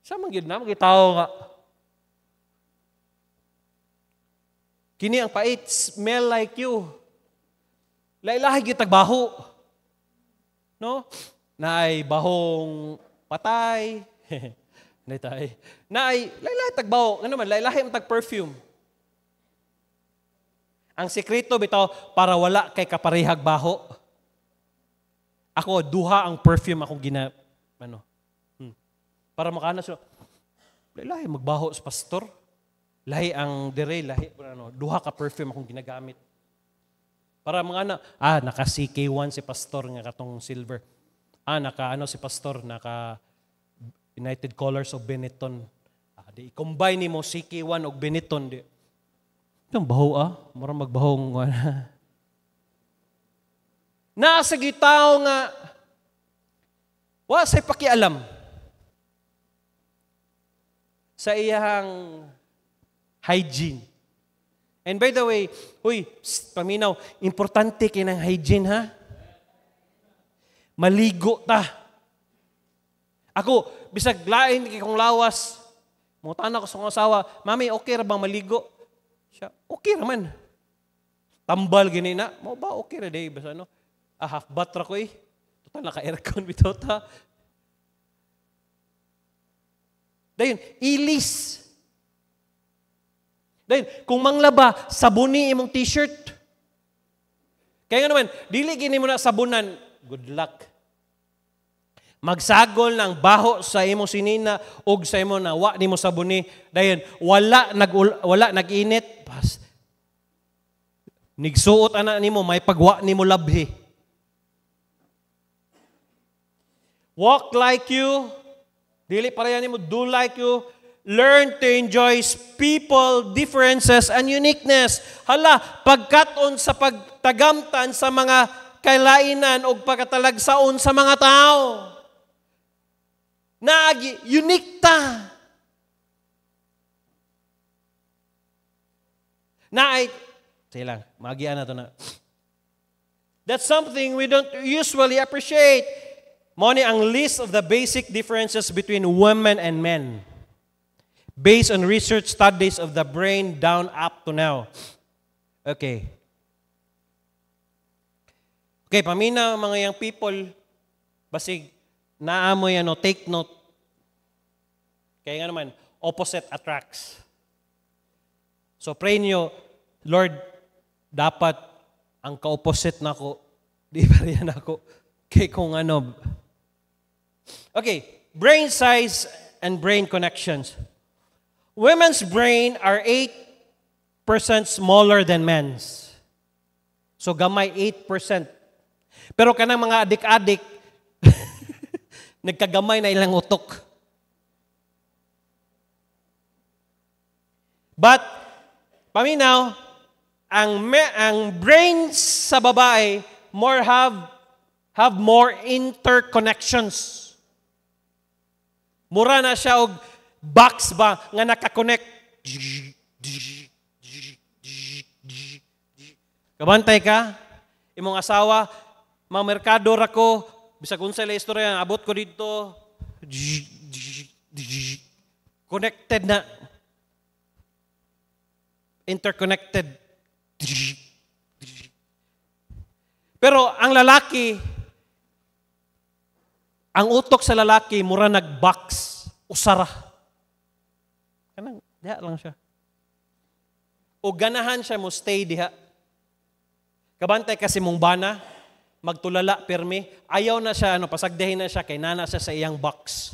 Sa manggid na, magitaw nga. Kini ang pait, smell like you. Lailahi kitag baho. No? Naay bahong patay. Naay, lailahi tag baho. Ano man, lailahi ang tag perfume. Ang sekreto bitaw, para wala kay kaparehag baho. Ako, duha ang perfume akong para makana siya, lahi magbaho sa pastor. Lahi ang dire, duha ka perfume akong ginagamit. Para mga naka CK1 si pastor nga katong silver. Si pastor, naka United Colors of Benetton. Di i-combine mo CK1 og Benetton. Itong baho marang magbahong nasa gitaw nga, sa'y pakialam sa iyang hygiene. And by the way, paminaw, importante kinang hygiene, ha? Maligo ta. Ako, bisag lain kong lawas, mutana ko sa kong asawa, Mami, okay ra bang maligo? Siya, okay raman. Tambal ganina, mo ba okay ra day? Basta half bath ra ko Total naka-aircon bitaw ta. Dayon, ilis. Dayon, kung manglaba, sabuni imong t-shirt. Kaya nga naman, dili gini mo na sabunan, good luck. Magsagol ng baho sa imong sinina og sa imong na wa nimo sabuni. Dayon, wala nag-init. Nigsuot ana nimo, may pagwa nimo labhi. Walk like you. Dili pareha nimo, do like you. Learn to enjoy people, differences, and uniqueness. Hala, pagkaton sa pagtagamtan sa mga kailainan o pagkatalagsaon sa mga tao. Unique ta. Sige lang, magian na ito na. That's something we don't usually appreciate. Moni ang list of the basic differences between women and men. based on research studies of the brain down up to now. Okay. Okay, paminaw mga young people, basig naamoy take note. Kaya nga naman, opposite attracts. So pray niyo, Lord, dapat ang ka-opposite na ako, di ba rin ako, kay kung ano. Okay, brain size and brain connections. Women's brain are 8% smaller than men's. So gamay 8%. Pero kanang mga adik-adik, nagkagamay na ilang utok. But, paminaw, ang brains sa babae have more interconnections. Mura na siya og box ba nga nakakonect. Kabantay ka, imong asawa, mga merkado ra ko, bisag unsay la istorya, abot ko dito. Connected na. Interconnected. Pero ang lalaki, ang utok sa lalaki, mura nag-box, usara. Kanang, diha lang siya. O ganahan siya mo stay diha. Kabantay kasi mong bana, magtulala permi, ayaw na siya, pasagdahin na siya, kay nana siya sa iyang box.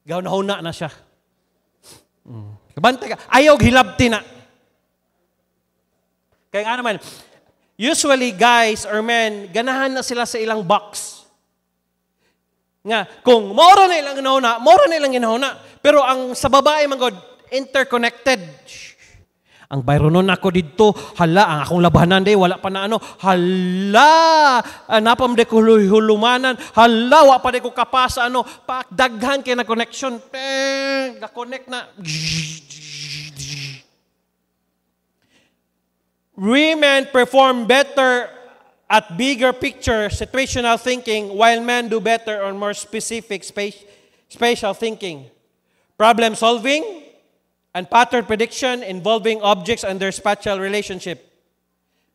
Gawna-huna na siya. Kabantay ka, ayaw hilabti na. Kaya nga naman, usually guys or men, ganahan na sila sa ilang box. Nga, kung moro na ilang inahuna, moro na ilang inahuna. Pero ang sa babae, mga interconnected. Ang bayronon ako dito, hala, ang akong labanan day, wala pa na ano, hala, napam de ko hulumanan, hala, wala pa de ko kapasa, ano, daghan kay na connection, ga-connect na. Women perform better at bigger picture situational thinking while men do better on more specific spatial thinking. Problem solving and pattern prediction involving objects and their spatial relationship.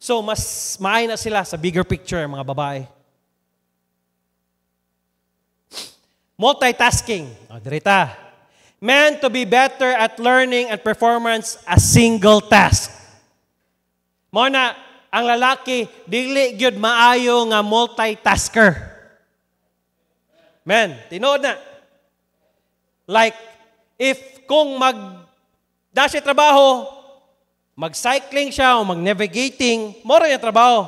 So, mas maay na sila sa bigger picture, mga babae. Multitasking. Dirita. Men to be better at learning and performance a single task. Muna, ang lalaki, dili gyud maayo nga multitasker. Men, tinuod na. Like, if kung dashi trabaho, mag-cycling siya o mag-navigating, mora yung trabaho.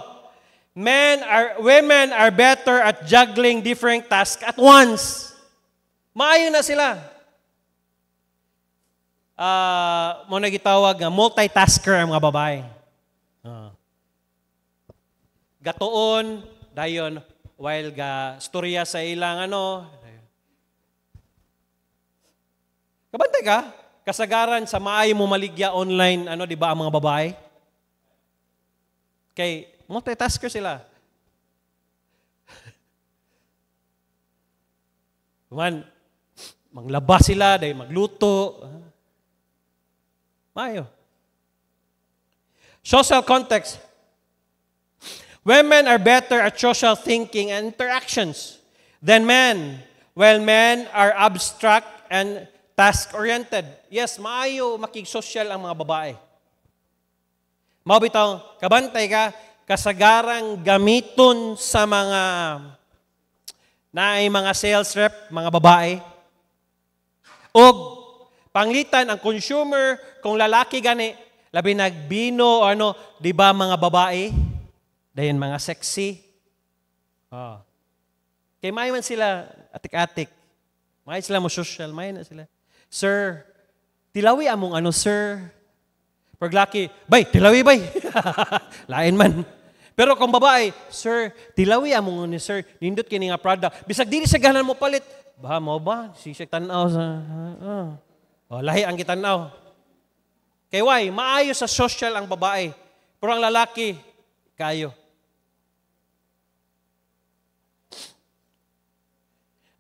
Women are better at juggling different tasks at once. Maayo na sila. Muna gitawag nga multitasker ang mga babae. Gatuon, dayon, while storya sa ilang Kabantay ka? Kasagaran sa maayo mo maligya online, di ba ang mga babae? Kay multitasker sila. Manglaba sila, dahil magluto. Maayo. Social context. Women are better at social thinking and interactions than men, while men are abstract and task-oriented. Yes, maayo makig-social ang mga babae. Mabitaw, kabantay ka, kasagarang gamiton sa mga sales rep, mga babae. O panglitan ang consumer, kung lalaki gani, labi nagbino o di ba mga babae? Dayon mga sexy. Kay may man sila atik-atik. May sila mo social, may na sila. Sir, tilawi among sir. Paglaki, bay, tilawi bay. Lain man. Pero kung babae, sir, tilawi among ni sir, nindot kini nga product. Bisag dili sa ganan mo palit. Ba mo ba? Sisig tanaw sa lahi ang gitanaw. Kay why, maayo sa social ang babae. Pero ang lalaki, kayo.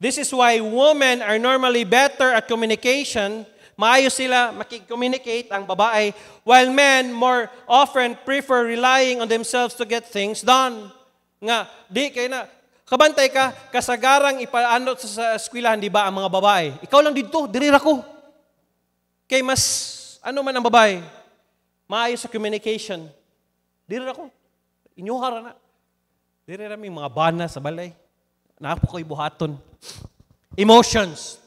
This is why women are normally better at communication, Maayos sila makikommunicate ang babae, while men more often prefer relying on themselves to get things done. Nga, di kayo na, kabantay ka, kasagarang ipaano sa eskwelahan, di ba, ang mga babae. Ikaw lang dito, dirira ko. Kay mas, ano man ang babae, maayos sa communication. Dirira ko. Inyuhara na. Dirira may mga bana sa balay. Naapo ko'y buhaton. Emotions.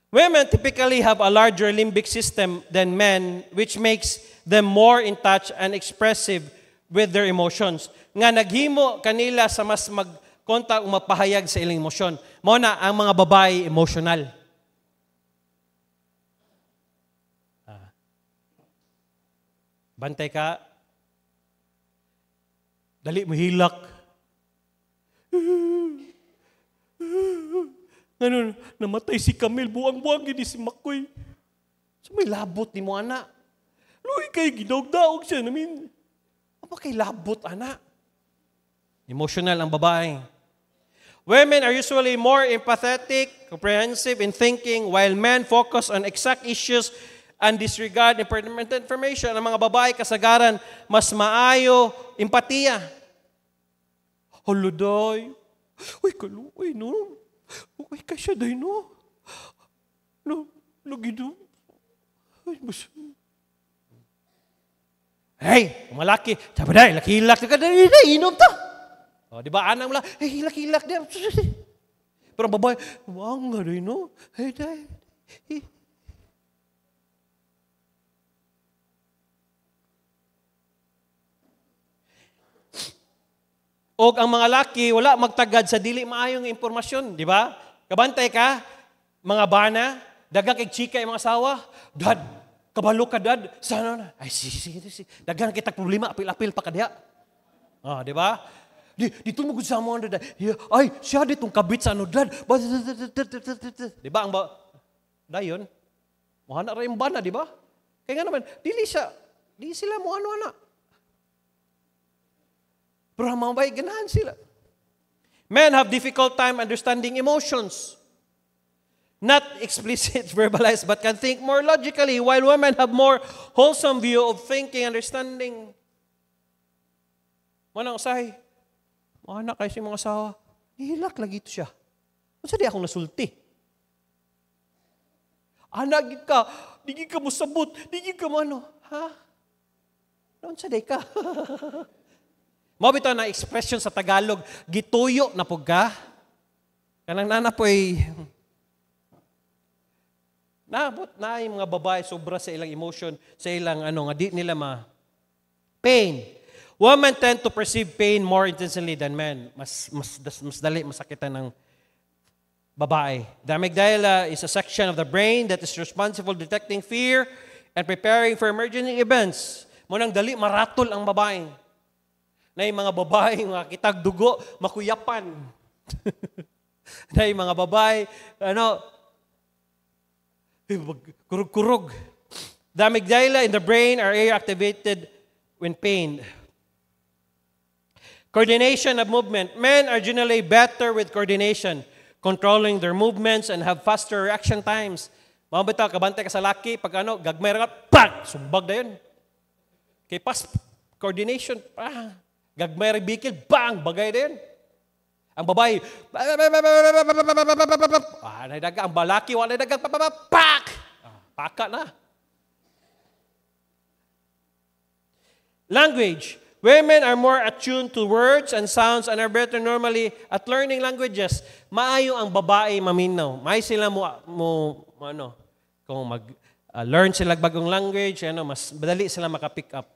Women typically have a larger limbic system than men, which makes them more in touch and expressive with their emotions. Nga naghimo kanila sa mas magkonta o mapahayag sa ilang emosyon. Mao na ang mga babae emotional. Bantay ka. Dali mo hilak. Ano, namatay si Camille, buwang-buwang gini si Makoy. So may labot ni mo, anak. Luy kay gidawg-daog siya namin. Apa kay labot, anak? Emotional ang babae. Women are usually more empathetic, comprehensive in thinking, while men focus on exact issues and disregard important information. Ang mga babae kasagaran, mas maayo, empatiya. Huluday. Uy, kaluoy, no? Uy, kasya day, no? No, gido. Ay, mas... Hey, malaki. Sabi na, hilak-hilak ka na, inom ta. O, di ba, anang mula, hey, hilak-hilak na. Pero babae, wang nga day, no? Hey, day. O ang mga laki, wala magtagad sa dili maayong impormasyon, di ba? Kabantay ka, mga bana, dagang kay chika yung mga asawa, dad, kabalo ka dad, sana na. Ay, sige. Dagang kita problema, apil-apil pa ka diha. Ah, di ba? Dito mo sa mo, dad. Ay, siya ditong kabit sa ano, dad. Di ba? Dayon, mahana rin yung bana, di ba? Kaya nga naman, di sila mo ano-ana. Pero ang mga babae, ganahan sila. Men have difficult time understanding emotions. Not explicit, verbalized, but can think more logically, while women have more wholesome view of thinking, understanding. Manang usahay, mga anak kayo si mga asawa, hilak lagi ito siya. Masa di akong nasulti? Anak ka, di ka mo sabot, di ka mo ano. Ha? Noon sa di ka. Mabito na expression sa Tagalog, gituyo na po ka. Kanang nana po ay, naabot na yung mga babae sobra sa ilang emotion, sa ilang nga di nila pain. Women tend to perceive pain more intensely than men. Mas dali masakitan ng babae. The amygdala is a section of the brain that is responsible for detecting fear and preparing for emergency events. Munang dali maratol ang babae. Na yung mga babae, mga kitag dugo, makuyapan. Na yung mga babae, kurug-kurug. The amygdala in the brain are activated when pained. Coordination of movement. Men are generally better with coordination, controlling their movements and have faster reaction times. Mga bitaw, kabantay ka sa laki, pag gagmay ka, pang! Sumbag na yun. Kay coordination, gagmay bikil, bang! Bagay din. Ang babae, nadaga, ang balaki, wala nadaga, pak! Paka na. Language. Women are more attuned to words and sounds and are better normally at learning languages. Maayo ang babae maminaw. May sila kung learn sila bagong language, mas madali sila makapick up.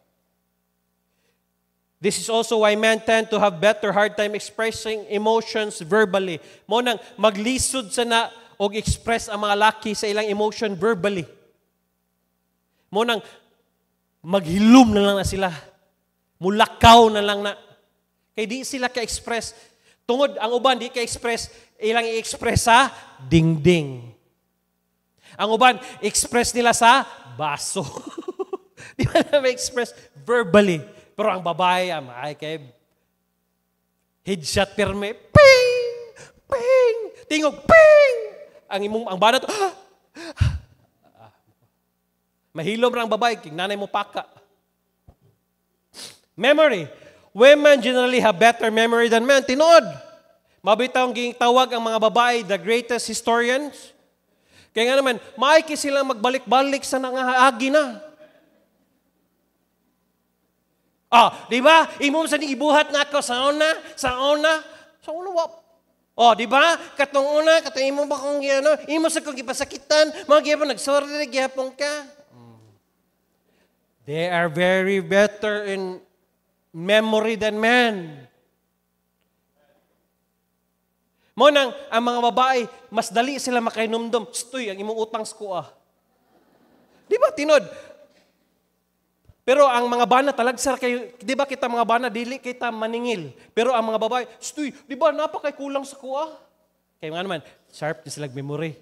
This is also why men tend to have better hard time expressing emotions verbally. Mo nang maglisod sa na og express ang mga laki sa ilang emotion verbally. Mo nang maghilom na lang na sila. Mulakaw na lang na. Kay di sila ka-express. Tungod ang uban di ka-express, ilang i-express sa dingding. Ang uban express nila sa baso. Di ba na ma-express verbally? Pero ang babae, ay kay headshot pirme, ping! Ping! Tingog, ping! Ang banat, Mahilom ra ang babae, king nanay mo paka. Memory. Women generally have better memory than men. Tinood. Mabitaw ang tawag ang mga babae, the greatest historians. Kaya nga naman, maiki silang magbalik-balik sa nangahaagi na. Di ba? Imo sa ibuhat na ako sa una. Sa una, wap. Di ba? Katong una, katong imo ba kung imo sa kong ipasakitan, mga gyapon nagsorry gyapon ka. They are very better in memory than men. Mo nang ang mga babae, mas dali sila makainumdum. Stoy, ang imong utang sa kuha. Di ba, tinod? Pero ang mga bana talagsar kayo, di ba kita mga bana, dili kita maningil. Pero ang mga babae, stoy, di ba, napakay kulang sa kuha? Kaya nga naman, sharp na silang memory.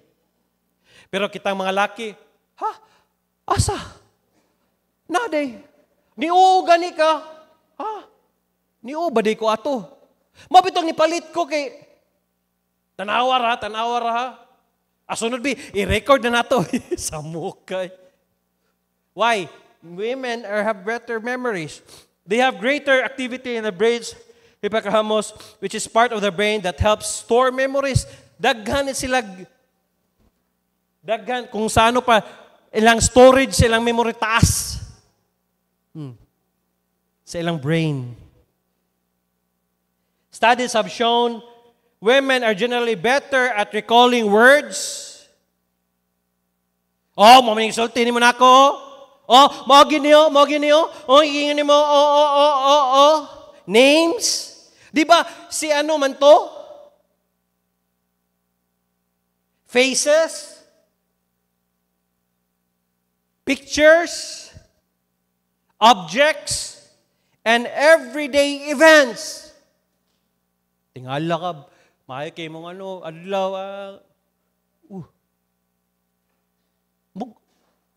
Pero kitang mga laki, asa? Naday, niu gani ka. Niu baday ko ato. Mabitong nipalit ko kay tanawar ha. Asunod bi, i-record na nato. Sa mukay. Why? Women have better memories. They have greater activity in the brain's hippocampus, which is part of the brain that helps store memories. Daghan kung sano pa, ilang storage, ilang memory taas. Sa ilang brain. Studies have shown women are generally better at recalling words. Mamaning-sulti ni mo na ako. Mo giniyo. Ingin mo, names. Di ba, si ano man to? Faces. Pictures. Objects, and everyday events. Tingala ka, mahay kayo mong adlaw,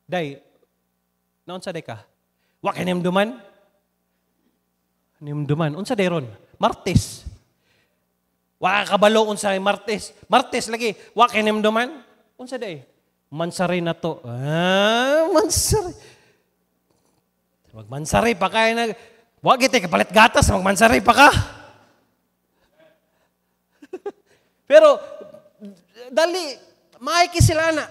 Day, naon sa day ka? Wa kay nimduman? Nimduman. Unsa day ron? Martes. Wa kabalo unsa Martes. Martes lagi. Wa kay nimduman? Unsa day? Mansari na to. Mansari. Magmansari pa kayo na. Wa gite kapalit gatas, magmansari pa ka. Pero dali maiki sila na.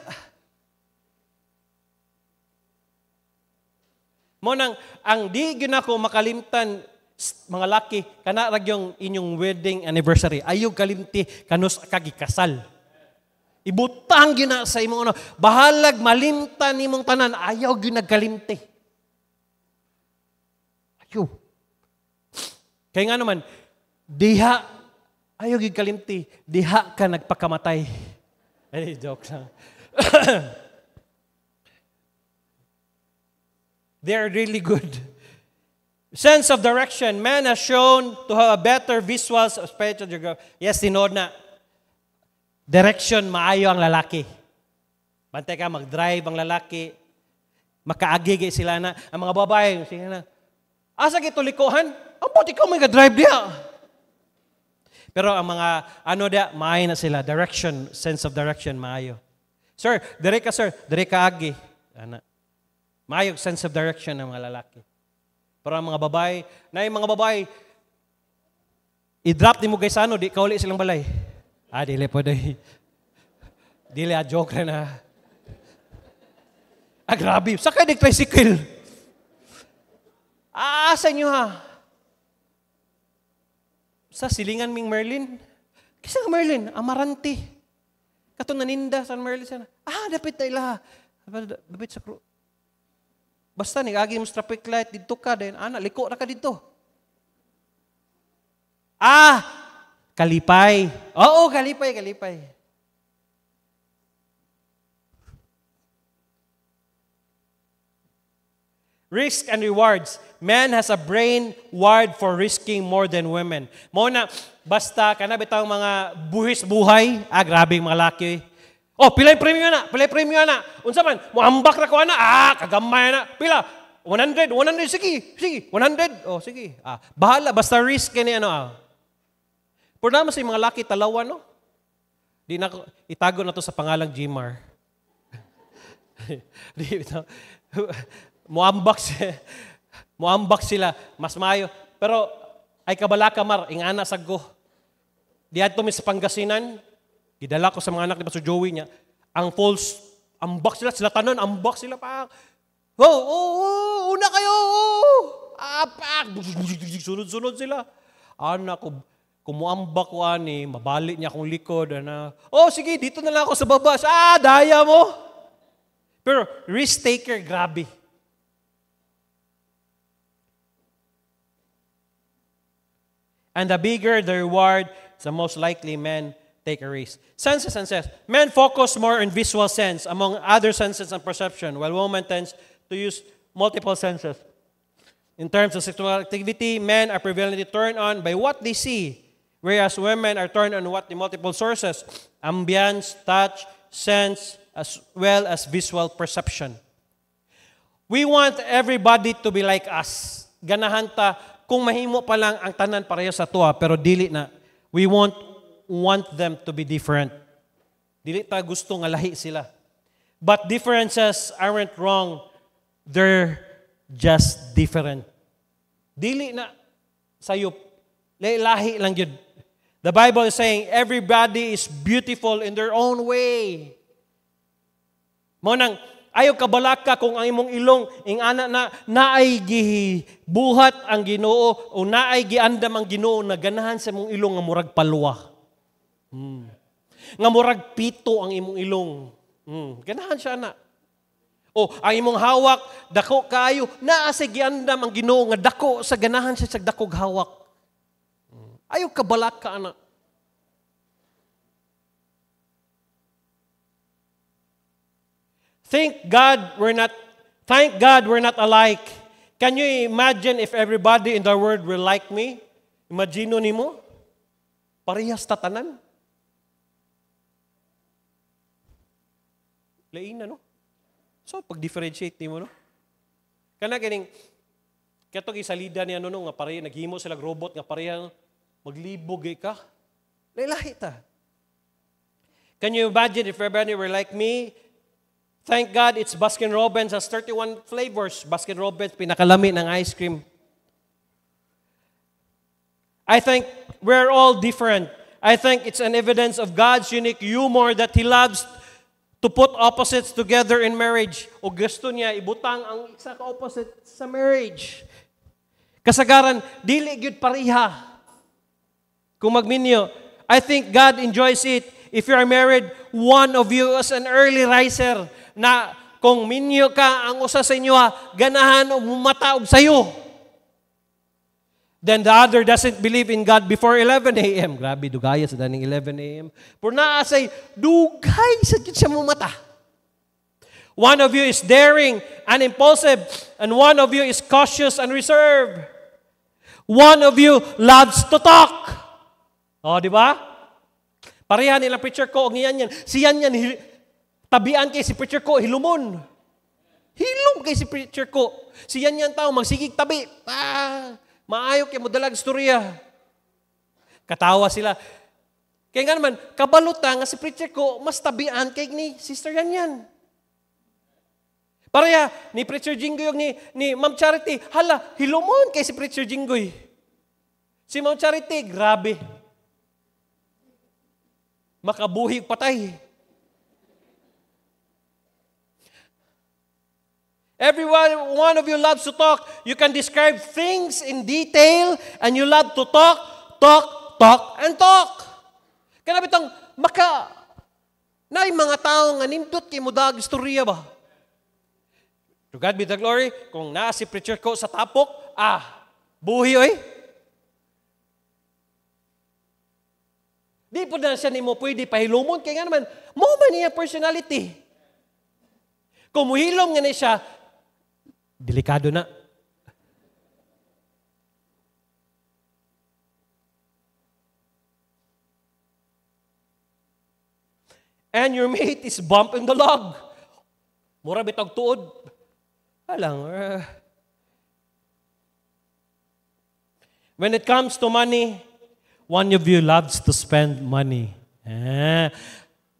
Mo nang ang di gyud nako makalimtan mga laki kana ra yung inyong wedding anniversary. Ayog kalimti kanus kagikasal. Ibutang gyud na sa imong bahalag malimtan nimong tanan, ayaw gyud nagkalimti. Ayaw. Kaya nga naman diha ayaw gyud kalimti, diha ka nagpakamatay. Ay joke lang. They're really good. Sense of direction. Man has shown to have a better visuals of spiritual geography. Yes, tinod na. Direction, maayo ang lalaki. Bantay ka, mag-drive ang lalaki. Makaagigay sila na. Ang mga babae, sila na. Asa kito likuhan? Ang puti ko may drive diya. Pero ang mga, maayo na sila. Direction, sense of direction, maayo. Sir, dire ka agi. Ana. Maayog sense of direction ng mga lalaki. Pero ang mga babae, i-drop ni mo guys di kauli silang balay. Dili po day. Dili, joke na. Grabe. Sakay di tricycle. Asa nyo ha? Sa silingan ming Merlin. Kisa nga Merlin? Amarante. Katong naninda sa Merlin sana. Dapit na ilaha. Dapit sa crew. Basta nigagi mo traffic light dito ka din, liko na ka dito. Kalipay. Oo, kalipay. Risk and rewards. Man has a brain wired for risking more than women. Muna, basta ka na bitang mga buhis buhay, grabe mga laki. Pilay premium na. Unsa man, muambak na ko ana. Kagamay na. Pila? 100, sige. 100. Sige. Bahala, basta risk kini Pero naman sa mga laki talawan, no? Itago na to sa pangalang Gmar. muambak sila, mas mayo. Pero, ay kabala kamar, ingana saggo. Diyan to sa Pangasinan, gidala ko sa mga anak ni Pastor Joey niya, ang falls, ambak sila tanan, ambak sila pa. Una kayo, apak, sunod-sunod sila. Anak ko, kumuambak ko ani, mabalik niya akong likod. Sige, dito na lang ako sa baba. Daya mo. Pero, risk taker, grabe. And the bigger the reward, the most likely men take a risk. Senses and sense. Men focus more on visual sense among other senses and perception, while women tends to use multiple senses. In terms of sexual activity, men are prevalently turned on by what they see, whereas women are turned on what the multiple sources, ambience, touch, sense, as well as visual perception. We want everybody to be like us. Ganahan ta, kung mahimo pa lang ang tanan pareho sa tuwa, pero dili na. We won't want them to be different. Dili ta gusto nga lahi sila. But differences aren't wrong. They're just different. Dili na sayop. Lahi lang yun. The Bible is saying everybody is beautiful in their own way. Mo nang ayaw kabalaka kung ang imong ilong ingana na naay gibuhat ang Ginoo o naay giandam ang Ginoo na ganahan sa imong ilong nga murag palwa. Nga murag pito ang imong ilong. Ganahan siya na. O ang imong hawak dako kayo naa sa giandam ang Ginoo nga dako sa ganahan siya sa dakog hawak. Ayaw kabalaka ana. Thank God we're not alike. Can you imagine if everybody in the world were like me? Imagine nimo? Parehas tatanan. Lain na, no? So, pag-differentiate nimo, no? Kana kining katong isalida niya no nga pareha naghimo sila robot nga pareha maglibog ka. Lahi ta. Can you imagine if everybody were like me? Thank God it's Baskin-Robbins has 31 flavors. Baskin-Robbins, pinakalami ng ice cream. I think we're all different. I think it's an evidence of God's unique humor that He loves to put opposites together in marriage. O gusto niya, ibutang ang isa ka opposite sa marriage. Kasagaran, dili gyud pareha. Kung magminyo, I think God enjoys it. If you are married, one of you is an early riser na kung minyo ka ang usa sa inyo ganahan o mumataog sayo. Then the other doesn't believe in God before 11 a.m. Grabe, dugaya sa daning 11 a.m. Pero naasay, dugay sa siya mumata. One of you is daring and impulsive, and one of you is cautious and reserved. One of you loves to talk. O, di ba? Pareha nilang preacher ko, ang yan. Siyan yan, tabian kay si preacher ko, hilumon. Hilom kay si preacher ko. Siyan yan tao, magsigig tabi. Maayo kay modalag istorya. Katawa sila. Kaya nga naman, kabalutan nga si preacher ko, mas tabian kay ni Sister yan. Pareha, ni Preacher Jinggoy ni Ma'am Charity, hala, hilumon kay si Preacher Jinggoy. Si Ma'am Charity, grabe. Makabuhi patay. One of you loves to talk. You can describe things in detail and you love to talk, and talk. Kaya bitang na mga tao nga nindot kay mudag istorya ba? To God be the glory, kung naa si preacher ko sa tapok, buhi oy. Di po na siya ni mo pwede pahilumon, kaya nga naman, mo man niya personality. Kung muhilom nga na siya, delikado na. And your mate is bumping the log. Mura bitag tuod. Alang. When it comes to money, one of you loves to spend money.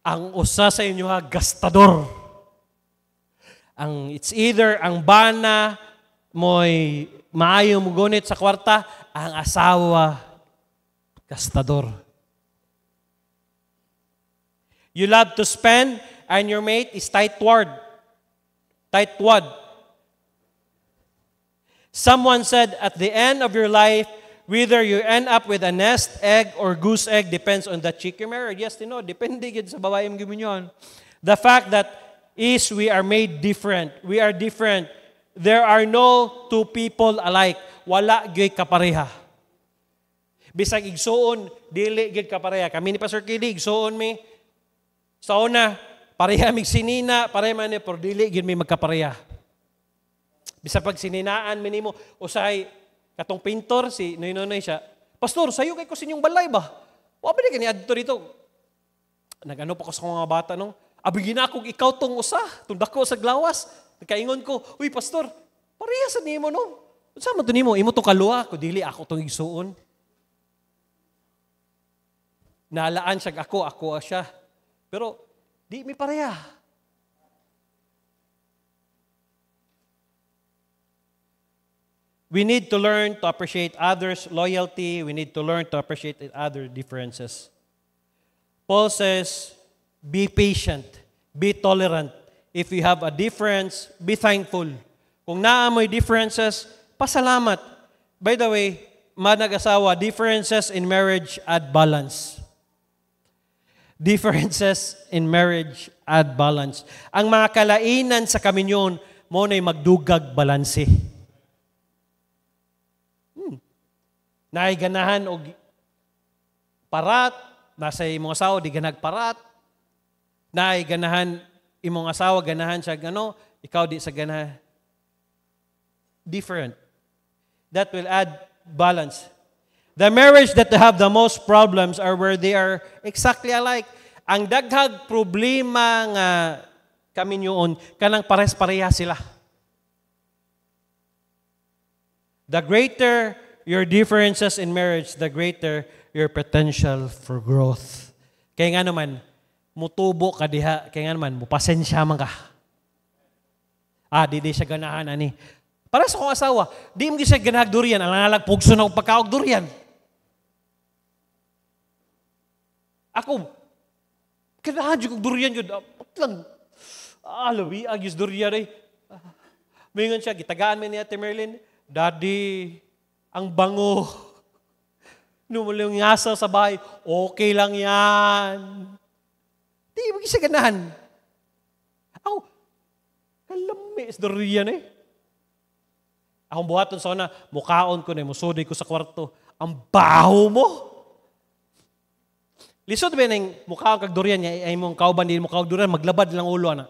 Ang usa sa inyo gastador. It's either ang bana mo'y maayo mo gunit sa kwarta, ang asawa gastador. You love to spend and your mate is tightwad. Someone said at the end of your life, whether you end up with a nest egg or goose egg depends on the chick you married. Yes, depende gid sa babae mo giminyon. The fact that is we are made different. We are different. There are no two people alike. Wala gyud kapareha. Bisag igsuon, dili gyud kapareha. Kami ni Pastor Kili, igsuon mi. Sa una, pareha mig sinina, pareha man ni pero dili gyud mi magkapareha. Bisag pag sininaan mi nimo usay katong pintor si noy siya. Pastor, sayo kay ko sinyong balay ba? Wa ba ni kani adto dito? Nagano pa ko sa mga bata nung abigin akong ikaw tong usa, tong dako sa glawas. Nagkaingon ko, uy pastor, pareha sa nimo no. Unsa man to nimo? Imo to kaluwa, ko dili ako tong igsuon. Naalaan siya ako siya. Pero di mi pareha. We need to learn to appreciate others' loyalty. We need to learn to appreciate other differences. Paul says, be patient, be tolerant. If you have a difference, be thankful. Kung naamoy differences, pasalamat. By the way, nag-asawa, differences in marriage add balance. Differences in marriage add balance. Ang mga kalainan sa kaminyon, mo na'y magdugag balanse. Naay ganahan og parat, nasa imong asawa di ganag parat. Naay ganahan imong asawa ganahan siya ikaw di sa ganahan. Different. That will add balance. The marriage that have the most problems are where they are exactly alike. Ang daghag problema nga kaminyoon kanang pares-pareha sila. The greater your differences in marriage, the greater your potential for growth. Kaya nga naman, mutubo ka diha, kaya nga naman, mupasensya man ka. Di siya ganahan, ani. Para sa kong asawa, di mo siya ganahag durian, alang-alang pugso na pagkaog durian. Ako, ganahan dyan kong durian yun. Lang, alawi, agis durian eh. Mayroon siya, gitagaan mo ni Ate Merlin, Daddy, ang bango. Numulang ngasa sa bahay, okay lang yan. Di mo siya ganahan. Ako, kalamis durian eh. Akong buhaton sa una, mukaon ko na, musuday ko sa kwarto. Ang baho mo. Lisod ba yung mukaon kag durian niya, ay mong kauban, di mo kaog durian, maglabad lang ulo, ana.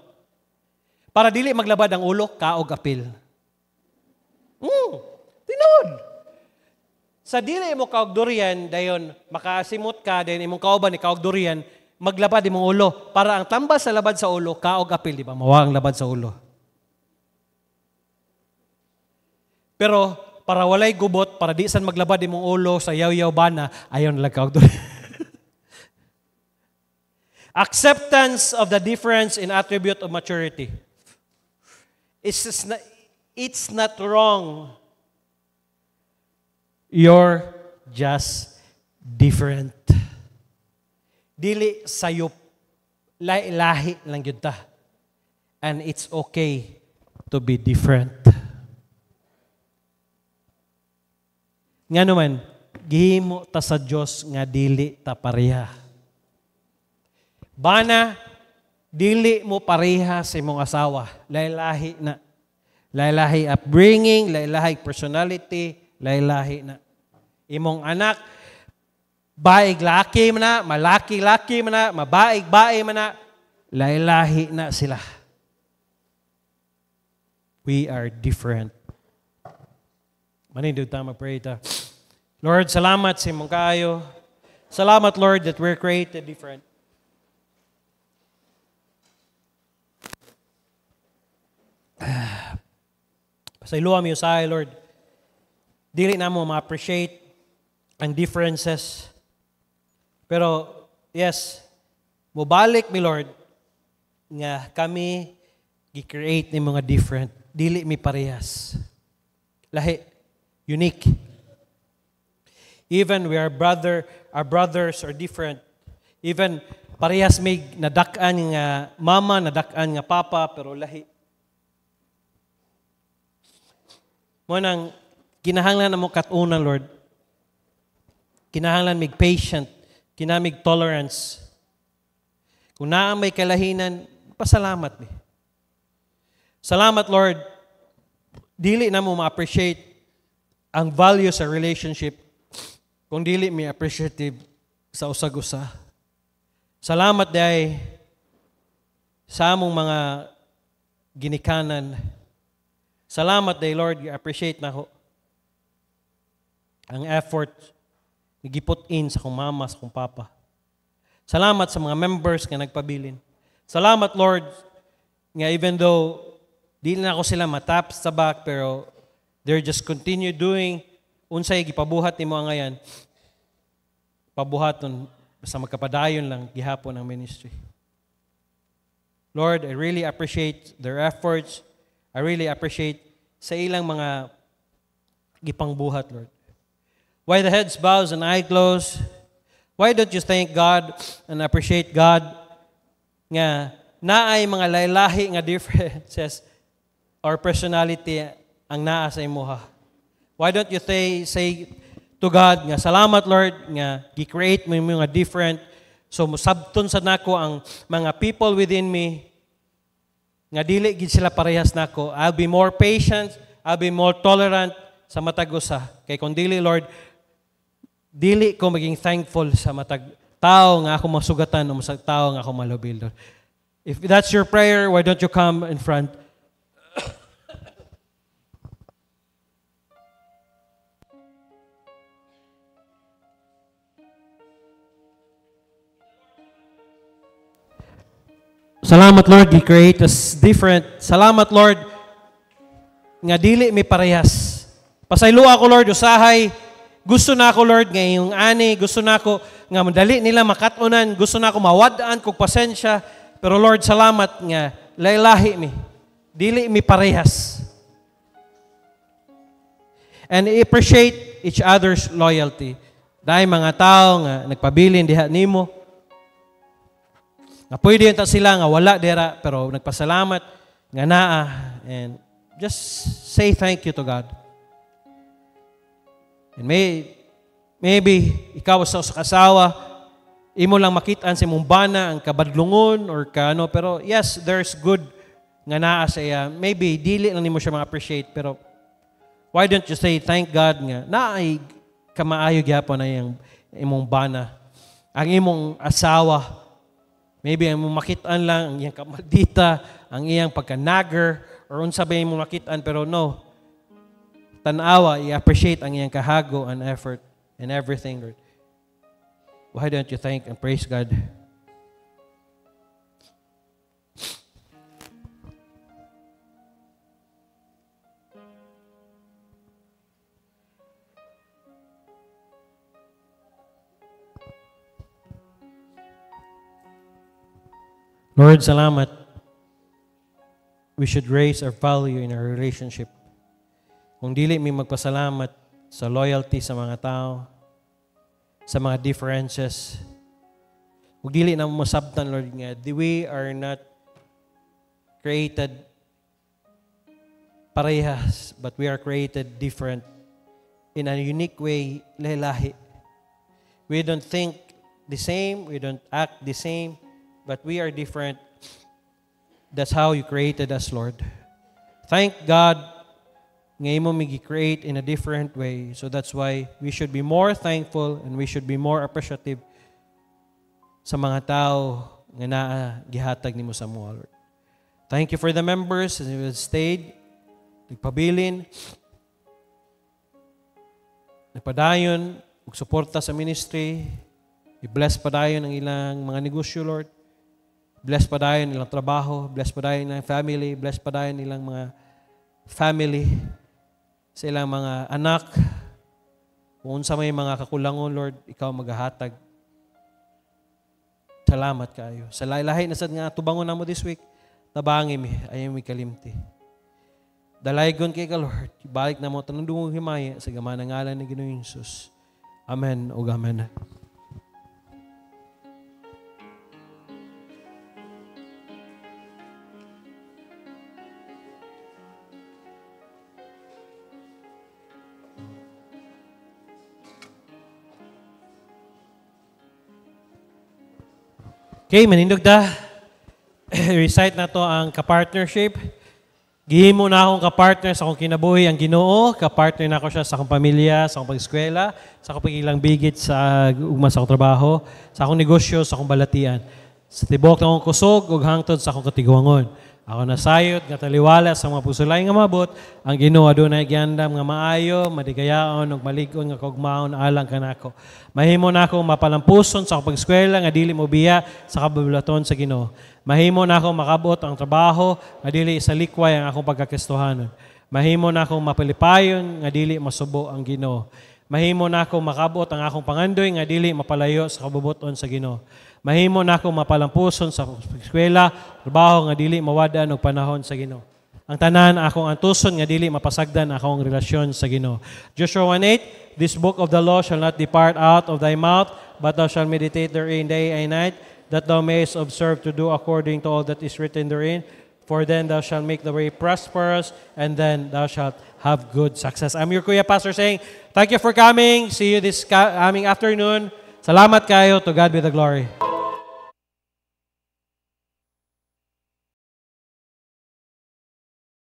Para dili maglabad ang ulo, kaog apil. Tinod. Sa dili mo kaog durian, dayon makasimot ka, dayon imong kauban ni kaog durian, maglabad imong ulo. Para ang tambas sa labad sa ulo, kaog apil, di ba? Mawa ang labad sa ulo. Pero para walay gubot, para di san maglabad imong ulo sa yaw-yaw bana, ayon lang kaog durian. Acceptance of the difference in attribute of maturity. It's not wrong. You're just different. Dili sayop, lahi lang yun ta. And it's okay to be different. Nga naman, gihimo ta sa Diyos nga dili ta pareha. Bana, dili mo pareha sa imong asawa. Lahi na. Lahi upbringing, lahi personality, lahi na. Imong anak, baig-laki man na, malaki-laki man na, mabaig-bae man na, lahi na sila. We are different. Manindog tayo mag-pray ta. Lord, salamat sa imong kaayo. Salamat, Lord, that we're created different. Pasayloa mo sa Lord. Dili na mo ma-appreciate ang differences. Pero, yes, mubalik mi Lord, nga kami gi-create ni mga different. Dili mi parehas. Lahi, unique. Even our brothers are different. Even parehas may nadak-an nga mama, nadak-an nga papa, pero lahi. Mo nang kinahanglan na mo katuna, Lord. Kinahanglan mig patient, kinamig tolerance. Kung naa may kalahinan, pasalamat mi. Salamat, Lord. Dili na mo ma-appreciate ang value sa relationship kung dili mi appreciative sa usag-usa. Salamat day sa among mga ginikanan. Salamat day, Lord, i-appreciate na ho ang effort na giput in sa kong mama, sa kong papa. Salamat sa mga members nga nagpabilin. Salamat, Lord, nga even though di na ako sila matap sa back, pero they're just continue doing unsay gipabuhat nimo ngayon. Pabuhaton sa magkapadayon lang gihapon ang ministry. Lord, I really appreciate their efforts. I really appreciate sa ilang mga gipangbuhat, Lord. Why the heads bows and eye closed? Why don't you thank God and appreciate God nga naay mga laylahi nga differences or personality ang naa sa imuha? Why don't you say to God nga salamat, Lord, nga gi-create mo mga different, so musabton sa nako ang mga people within me nga dili gid sila parehas nako. I'll be more patient, I'll be more tolerant sa matag usa. Kay kung dili, Lord, dili ko maging thankful sa matag tao nga ako masugatan o sa tao nga ako malubil, Lord. If that's your prayer, why don't you come in front? Salamat, Lord, you create us different. Salamat, Lord, nga dili mi parehas. Pasaylo ako, Lord, usahay. Gusto na ako, Lord, nga yung ani, gusto na ako nga madali nila makatunan, gusto na ako mawadaan kog pasensya. Pero Lord, salamat nga laylahi mi. Dili mi parehas. And appreciate each other's loyalty. Dahil mga tao nga nagpabilin diha nimo. Nga pwede yun sila nga wala dera, pero nagpasalamat nga naa. And just say thank you to God. And maybe ikaw sa kasawa, imo lang makitaan sa imong bana ang kabadlungon or kaano, pero yes, there's good nga naa sa iya. Maybe dili lang nimo siya ma-appreciate, pero why don't you say thank God nga naay kamaayo gyapon na yung imong bana, ang imong asawa. Maybe ang makitaan lang ang iyang kamaldita, ang iyang pagka-nagger, or unsa ba yung makitaan, pero no. Tanawa, i-appreciate ang iyang kahago and effort and everything, Lord. Why don't you thank and praise God? Lord, salamat. We should raise our value in our relationship. Kung dili mi magpasalamat sa loyalty sa mga tao, sa mga differences, kung dili na masabtan, Lord, nga, we are not created parehas, but we are created different in a unique way, lahi-lahi. We don't think the same, we don't act the same, but we are different. That's how you created us, Lord. Thank God ngayon mo mag-create in a different way. So that's why we should be more thankful and we should be more appreciative sa mga tao nga gihatag nimo sa mga, Lord. Thank you for the members who have stayed, nagpabilin, nagpadayon, magsuporta sa ministry. I-bless padayon ang ilang mga negosyo, Lord. Bless pa dayon nilang trabaho, bless pa dayon nilang family, bless pa dayon nilang mga family, sa ilang mga anak. Kung sa may mga kakulangon, Lord, ikaw maghahatag. Salamat kayo. Sa lahi-lahi na sad nga tubangon namo this week, tabangi mi, ayaw mi kalimti. Dalaygon kay ka, Lord. Balik na mo, tanong dungong himaya sa gama ng ngalan ni Ginoong Jesus. Amen o amen. Okay, manindog da. Recite na to ang kapartnership. Gihimo na akong kapartner sa akong kinabuhi ang Ginoo, kapartner na ako siya sa akong pamilya, sa akong pag-eskwela, sa akong pagilang bigit sa ugma sa akong trabaho, sa akong negosyo, sa akong balatian. Sa tibok na akong kusog, ug hangtod sa akong katiguangon. Ako nasayod, nga taliwala sa mga pusulay nga mabot, ang Ginoo adunay giandam nga maayo, madigayaon, ug malig-on nga kaugmaon alang kanako. Mahimo na akong mapalampuson sa akong pag-eskwela nga dili mo biya sa kabablaton sa Ginoo. Mahimo na akong makabot ang trabaho nga dili sa likway ang akong pagkakistuhanon. Mahimo na akong mapalipayon nga dili masubo ang Ginoo. Mahimo na akong makabot ang akong pangandoy nga dili mapalayo sa kabubuton sa Ginoo. Mahimo na akong mapalampuson sa eskwela, trabaho nga dili mawadan og panahon sa Ginoo. Ang tanan akong antuson nga dili mapasagdan akong relasyon sa Ginoo. Joshua 1:8, this book of the law shall not depart out of thy mouth, but thou shalt meditate therein day and night, that thou mayest observe to do according to all that is written therein. For then thou shalt make the way prosperous, and then thou shalt have good success. I'm your Kuya Pastor saying, thank you for coming. See you this coming afternoon. Salamat kayo. To God be the glory.